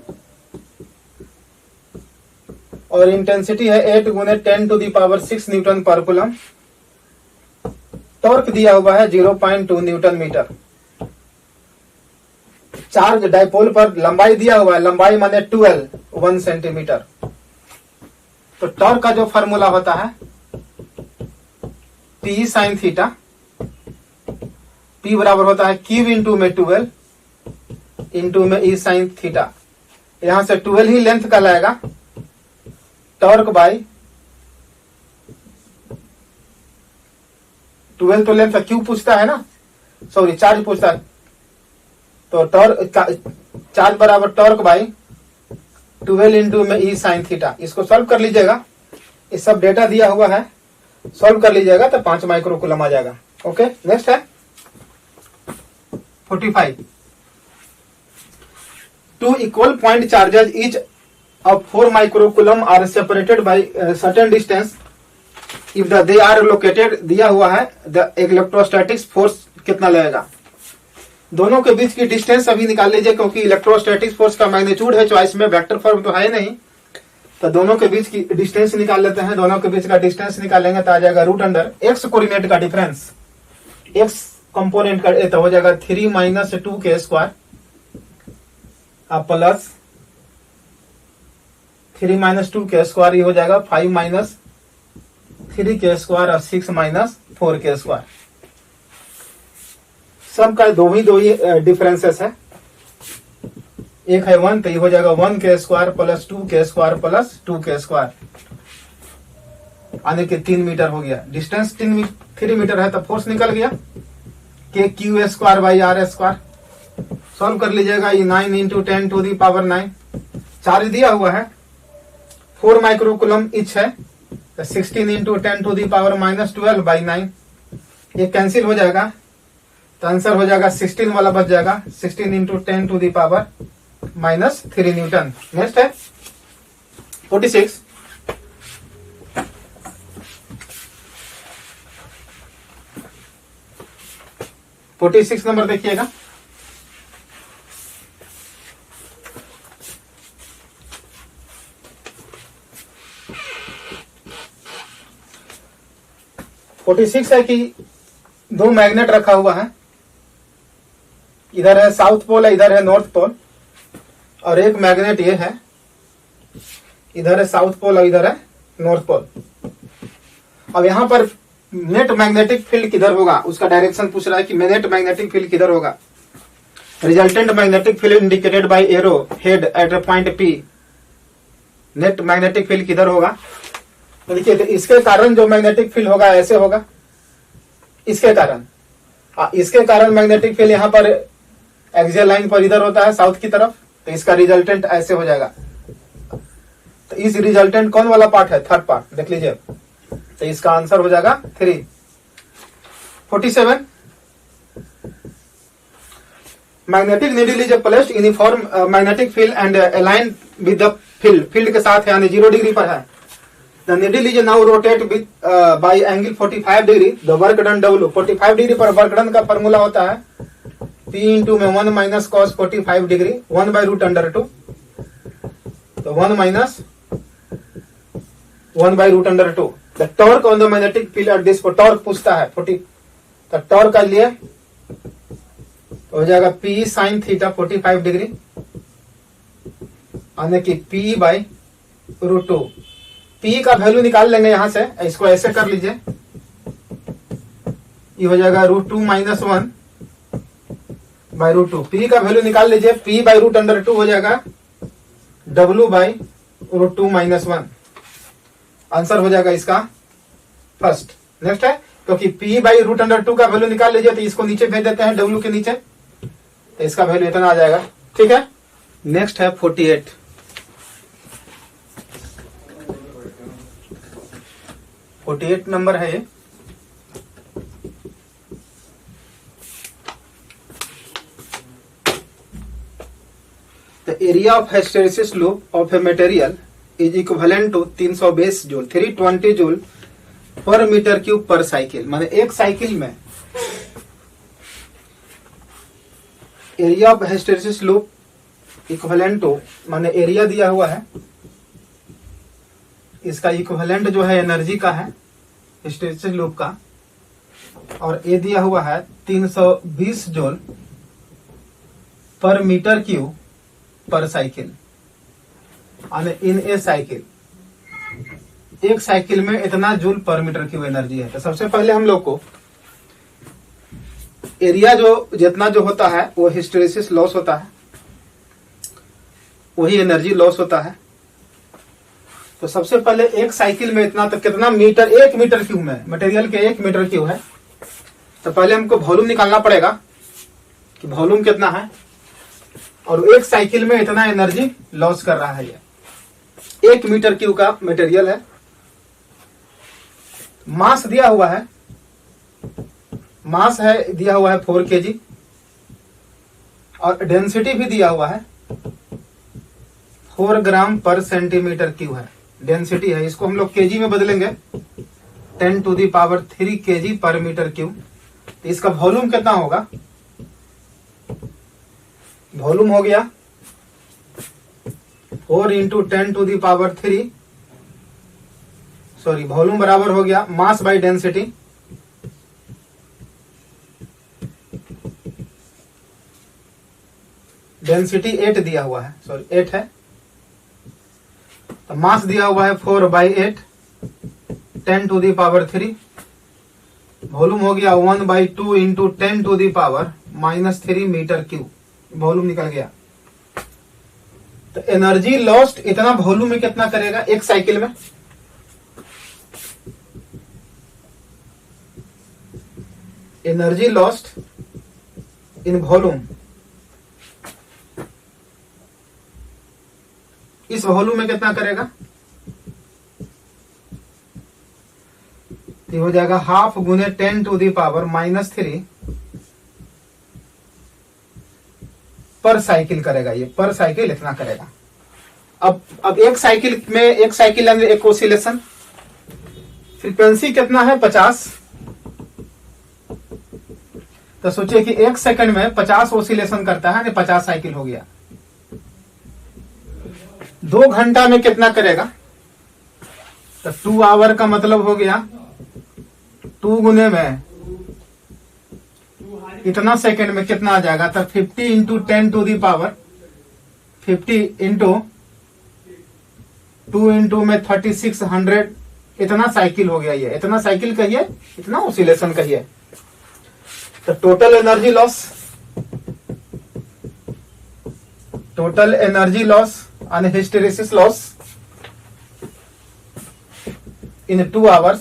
और इंटेंसिटी है 8 गुने 10⁻⁶ न्यूटन पर कूलम। टॉर्क दिया हुआ है 0.2 न्यूटन मीटर। चार्ज डाइपोल पर लंबाई दिया हुआ है, लंबाई माने 1 सेंटीमीटर। तो टॉर्क का जो फॉर्मूला होता है P साइन थीटा, P बराबर होता है Q इंटू में 12 इंटू में E साइन थीटा। यहां से 12 ही लेंथ का लाएगा, टॉर्क बाई 12 तो लेंथ का, क्यू पूछता है ना, सॉरी चार्ज पूछता है, तो टॉर्क चार्ज बराबर टॉर्क बाई 12 इंटू में E साइन थीटा। इसको सॉल्व कर लीजिएगा, ये सब डेटा दिया हुआ है, सॉल्व कर लीजिएगा तो 5 माइक्रो कूलम आ जाएगा। ओके, नेक्स्ट है 45। 2 equal point charges each of 4 microcoulomb are separated by a certain distance if they are located, दिया हुआ है the electrostatic force कितना लगेगा। दोनों के बीच की डिस्टेंस अभी निकाल लीजिए, क्योंकि इलेक्ट्रोस्टैटिक फोर्स का मैग्नीट्यूड है चॉइस में, वेक्टर फॉर्म तो है नहीं, तो दोनों के बीच की डिस्टेंस निकाल लेते हैं। दोनों के बीच का डिस्टेंस निकालेंगे तो आ जाएगा रूट अंडर एक्स कोऑर्डिनेट का डिफरेंस, एक्स कंपोनेंट का तो हो जाएगा 3 - 2 के स्क्वायर प्लस 3 - 2 के स्क्वायर, ये हो जाएगा 5 - 3 के स्क्वायर और 6 - 4 के स्क्वायर। सब का दो ही डिफरेंसेस है, एक है 1 तो ये हो जाएगा 1 के स्क्वायर प्लस 2 के स्क्वायर प्लस 2 के स्क्वायर, आने के 3 मीटर हो गया। डिस्टेंस 3 मीटर है तो फोर्स निकल गया k q square by r square. Solve कर लीजिएगा, ये 9 इंटू 10⁻⁹ चार्ज दिया हुआ है 4 माइक्रो कूलम इच है, 16 इंटू 10⁻⁻12 बाई 9, ये कैंसिल हो जाएगा तो आंसर हो जाएगा 16 वाला बच जाएगा, 16 इंटू 10⁻³ न्यूटन। नेक्स्ट है 46। नंबर देखिएगा, है कि दो मैग्नेट रखा हुआ है, इधर है साउथ पोल, इधर है नॉर्थ पोल, और एक मैग्नेट ये है, इधर है साउथ पोल और इधर है नॉर्थ पोल। अब यहां पर नेट मैग्नेटिक फील्ड किधर होगा, उसका डायरेक्शन पूछ रहा है कि नेट मैग्नेटिक फील्ड किधर होगा। Resultant magnetic field indicated by arrow head at a point P। Net magnetic field किधर होगा, तो देखिए, तो इसके कारण जो मैग्नेटिक फील्ड होगा ऐसे होगा, इसके कारण मैग्नेटिक फील्ड यहां पर एक्सियल लाइन पर इधर होता है साउथ की तरफ, तो इसका रिजल्टेंट ऐसे हो जाएगा। तो इस रिजल्टेंट कौन वाला पार्ट है, थर्ड पार्ट देख लीजिए, तो इसका आंसर हो जाएगा 3। 47। Magnetic needle is placed uniform magnetic field and align with the field के साथ है, यानी 0 डिग्री पर है। The needle is now rotate with by angle 45 degree, the work done W। 45 degree पर वर्क डन का फॉर्मूला होता है P इंटू में 1 - cos 45 डिग्री 1/√2, तो 1/√2। The torque on the magnetic field at this, torque पूछता है 40, तो टॉर्क का लिए हो जाएगा P साइन थीटा 45 डिग्री आने की P/√2। P का वैल्यू निकाल लेंगे यहां से, इसको ऐसे कर लीजिए, ये हो जाएगा √2 - 1/√2। P का वैल्यू निकाल लीजिए, P/√2 हो जाएगा W/√2 - 1। आंसर हो जाएगा इसका फर्स्ट। नेक्स्ट है, क्योंकि P/√2 का वैल्यू निकाल लीजिए तो इसको नीचे भेज देते हैं W के नीचे, तो इसका वैल्यू इतना आ जाएगा। ठीक है, नेक्स्ट है 48। नंबर है ये। The area of hysteresis loop of a material is equivalent to 320 joule, 320 joule per metre cube per cycle. माने एक साइकिल में area of hysteresis loop equivalent to, माने एरिया दिया हुआ है, इसका इक्विवेलेंट जो है एनर्जी का है हिस्टैरिसीस लूप का, और ये दिया हुआ है 320 joule per metre cube per cycle. इन ए साइकिल, एक साइकिल में इतना joule per metre cube energy है। तो सबसे पहले हम लोग को एरिया जो जितना जो होता है वो हिस्टैरिसीस लॉस होता है, वही एनर्जी लॉस होता है। तो सबसे पहले एक साइकिल में इतना, तो कितना मीटर, 1 मीटर क्यूब में मटेरियल के 1 मीटर क्यूब है। तो पहले हमको वॉल्यूम निकालना पड़ेगा कि वॉल्यूम कितना है, और एक साइकिल में इतना एनर्जी लॉस कर रहा है। ये 1 मीटर क्यूब का मटेरियल है। मास दिया हुआ है, मास है दिया हुआ है 4 kg, और डेंसिटी भी दिया हुआ है 4 ग्राम पर सेंटीमीटर क्यूब है। डेंसिटी है, इसको हम लोग केजी में बदलेंगे, 10⁻³ kg पर मीटर क्यूब। तो इसका वॉल्यूम कितना होगा, वॉल्यूम हो गया 4 × 10⁻³ सॉरी, वॉल्यूम बराबर हो गया मास बाय डेंसिटी। डेंसिटी 8 दिया हुआ है, सॉरी 8 है, तो मास दिया हुआ है 4/8 10⁻³। वॉल्यूम हो गया 1/2 × 10⁻³ मीटर क्यूब। वॉल्यूम निकल गया। तो एनर्जी लॉस्ट इतना वॉल्यूम में कितना करेगा एक साइकिल में, एनर्जी लॉस्ट इन वॉल्यूम, इस वॉल्यूम में कितना करेगा, तो हो जाएगा 1/2 × 10⁻³ पर साइकिल करेगा। ये पर साइकिल इतना करेगा। अब एक साइकिल में, एक साइकिल अंदर एक ओसिलेशन, फ्रीक्वेंसी कितना है 50। तो सोचिए कि 1 सेकंड में 50 ओसिलेशन करता है, 50 साइकिल हो गया। 2 घंटा में कितना करेगा, तो 2 आवर का मतलब हो गया 2 गुने में इतना सेकंड में कितना आ जाएगा, तो 50 × 10⁻, 50 × 2 × में 3600, इतना साइकिल हो गया। ये इतना साइकिल कहिए, इतना ओसिलेशन कहिए। तो total energy loss, total energy loss and hysteresis loss in 2 hours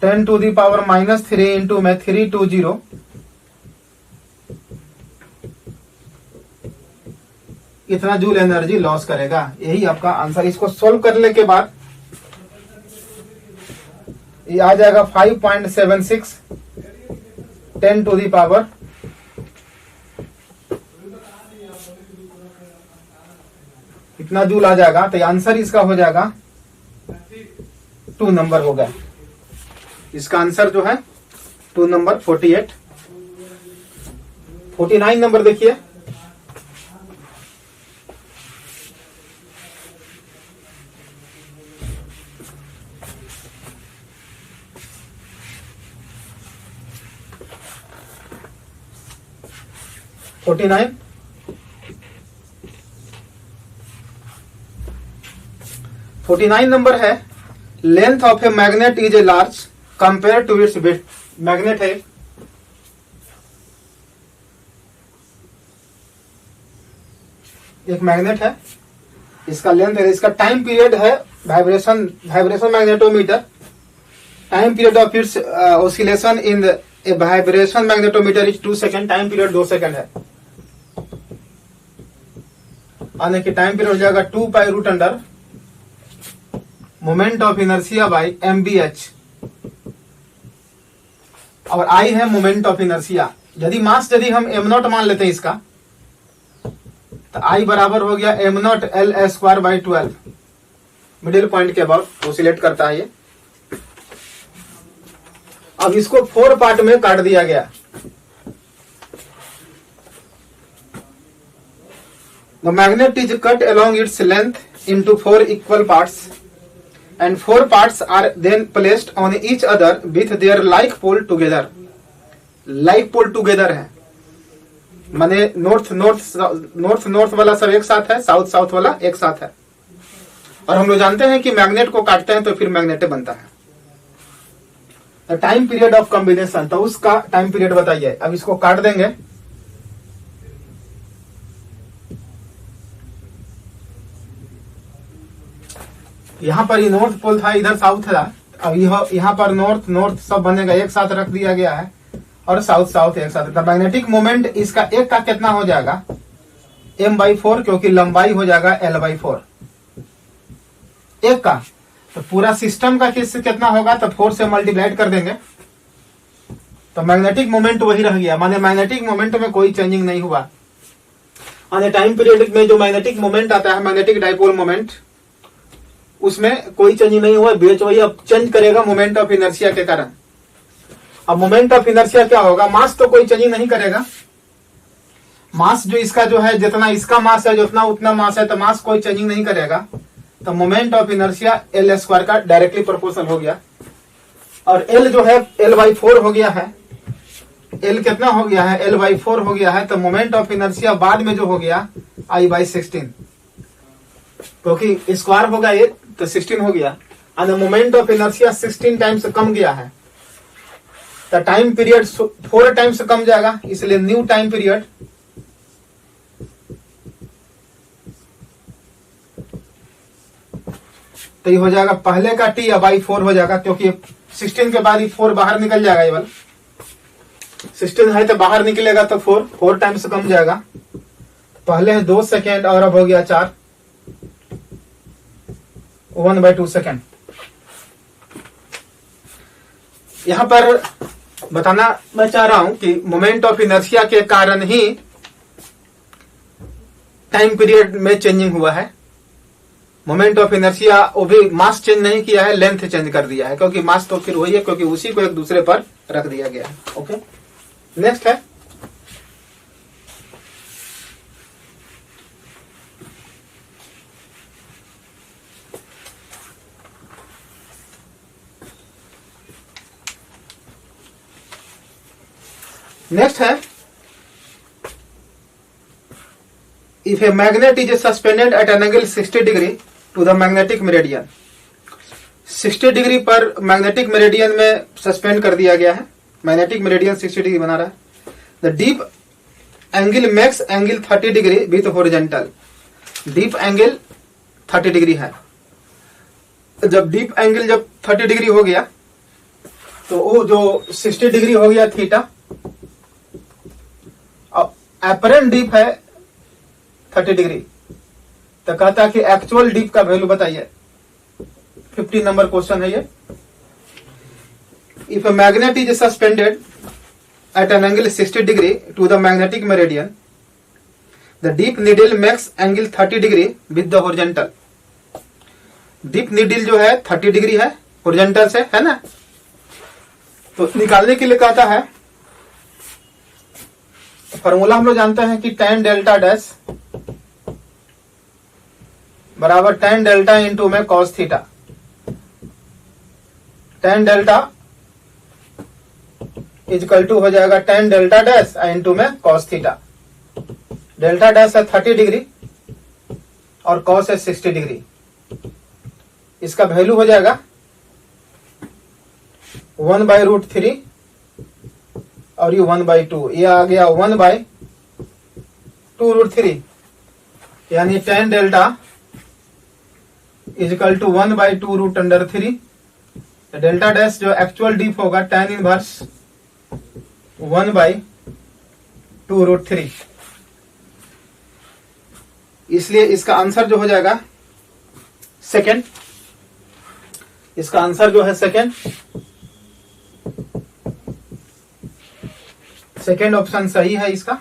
10⁻³ into में 320, इतना जूल एनर्जी लॉस करेगा। यही आपका आंसर। इसको सोल्व करने के बाद ये आ जाएगा 5.76 10⁻, इतना जूल आ जाएगा। तो आंसर इसका हो जाएगा 2 नंबर हो गया। इसका आंसर जो है 2 नंबर 48। 49 नंबर देखिए, फोर्टी नाइन नंबर है, length of a magnet is a large compare to its width. Magnet है, एक मैग्नेट है, इसका लेंथ है, इसका टाइम पीरियड है vibration magnetometer. Time period of its oscillation in a vibration magnetometer is 2 second. Time period 2 second है। आने की टाइम पीरियड हो जाएगा 2π√अंडर moment of inertia by MBH, और I है मोमेंट ऑफ इनर्शिया। यदि मास यदि हम m0 मान लेते हैं इसका, तो आई बराबर हो गया am naught L square by 12, middle point के अबाउट वो सिलेक्ट करता है ये। अब इसको 4 पार्ट में काट दिया गया। The magnet is cut along its length into 4 equal parts and 4 parts are then placed on each other with their like pole together. Like pole together है माने नॉर्थ नॉर्थ वाला सब एक साथ है, साउथ साउथ वाला एक साथ है। और हम लोग जानते हैं कि मैग्नेट को काटते हैं तो फिर मैग्नेट बनता है। टाइम पीरियड ऑफ कॉम्बिनेशन, तो उसका टाइम पीरियड बताइए। अब इसको काट देंगे। यहाँ पर ये नॉर्थ पोल था, इधर साउथ था। अब यहाँ पर नॉर्थ नॉर्थ सब बनेगा, एक साथ रख दिया गया है, और साउथ साउथ एक साथ। मैग्नेटिक मोमेंट इसका एक का कितना हो जाएगा, m/4, क्योंकि लंबाई हो जाएगा l/4 एक का। तो पूरा सिस्टम का कितना होगा, तो 4 से मल्टीप्लाइड कर देंगे तो मैग्नेटिक मोमेंट वही रह गया। माने मैग्नेटिक मोमेंट में कोई चेंजिंग नहीं हुआ। माने टाइम पीरियड में जो मैग्नेटिक मोमेंट आता है, मैग्नेटिक डाइपोल मोमेंट, उसमें कोई चेंजिंग नहीं हुआ। बीच वही अब चेंज करेगा मोमेंट ऑफ इनर्शिया के कारण। अब मोमेंट ऑफ इनर्शिया क्या होगा, मास तो कोई चेंजिंग नहीं करेगा। मास जो इसका जो है, जितना इसका मास है जितना उतना मास है, तो मास कोई चेंजिंग नहीं करेगा। तो moment of inertia L square का डायरेक्टली प्रोपोर्शनल हो गया। और एल जो है l/4 हो गया है। एल कितना हो गया है, l/4 हो गया है। तो मोमेंट ऑफ इनर्शिया बाद में जो हो गया I/16, क्योंकि स्क्वायर होगा ये तो 16 हो गया। और मोमेंट ऑफ इनर्शिया 16 टाइम्स कम गया है, तो टाइम पीरियड 4 टाइम्स कम जाएगा, इसलिए न्यू टाइम पीरियड तो ये हो जाएगा पहले का t /4 हो जाएगा, क्योंकि 16 के बाद ही 4 बाहर निकल जाएगा। ये वाला 16 है तो बाहर निकलेगा तो 4 टाइम्स कम जाएगा। पहले है 2 सेकेंड और अब हो गया 4, 1/2 सेकेंड। यहां पर बताना मैं चाह रहा हूं कि मोमेंट ऑफ इनर्शिया के कारण ही टाइम पीरियड में चेंजिंग हुआ है। मोमेंट ऑफ इनर्शिया वो भी मास चेंज नहीं किया है, लेंथ चेंज कर दिया है, क्योंकि मास तो फिर वही है, क्योंकि उसी को एक दूसरे पर रख दिया गया है। ओके, नेक्स्ट है if a magnet is suspended at an angle 60 degree to the magnetic meridian, 60 degree पर मैग्नेटिक मेरिडियन में सस्पेंड कर दिया गया है। मैग्नेटिक मेरिडियन 60 डिग्री बना रहा है। The deep angle makes angle 30 degree with horizontal. Deep angle 30 degree है। जब डीप एंगल जब 30 डिग्री हो गया तो वो जो 60 डिग्री हो गया थीटा। अब एपरेंट डीप है 30 डिग्री, तो कहता है कि एक्चुअल डीप का वैल्यू बताइए। 50 नंबर क्वेश्चन है ये। If a magnet is suspended at an angle 60 degree to the magnetic meridian, the dip needle makes angle 30 degree with the horizontal. Dip needle जो है 30 डिग्री है हॉरिजॉन्टल से, है ना। तो निकालने के लिए कहता है, फॉर्मूला हम लोग जानते हैं कि tan डेल्टा डैश बराबर tan डेल्टा इंटू में cos theta. tan delta equal to हो जाएगा tan डेल्टा डैश इंटू में cos थीटा। डेल्टा डैश है 30 डिग्री और cos है 60 डिग्री। इसका वैल्यू हो जाएगा 1/√3 और ये 1/2, ये आ गया 1/2√3, यानी tan delta equal to 1/2√3। Delta dash जो एक्चुअल डीप होगा tan इनवर्स 1/2√3। इसलिए इसका आंसर जो हो जाएगा सेकेंड। इसका आंसर जो है सेकेंड ऑप्शन सही है इसका।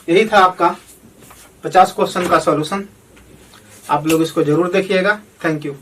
यही था आपका 50 क्वेश्चन का सॉल्यूशन। आप लोग इसको जरूर देखिएगा। Thank you.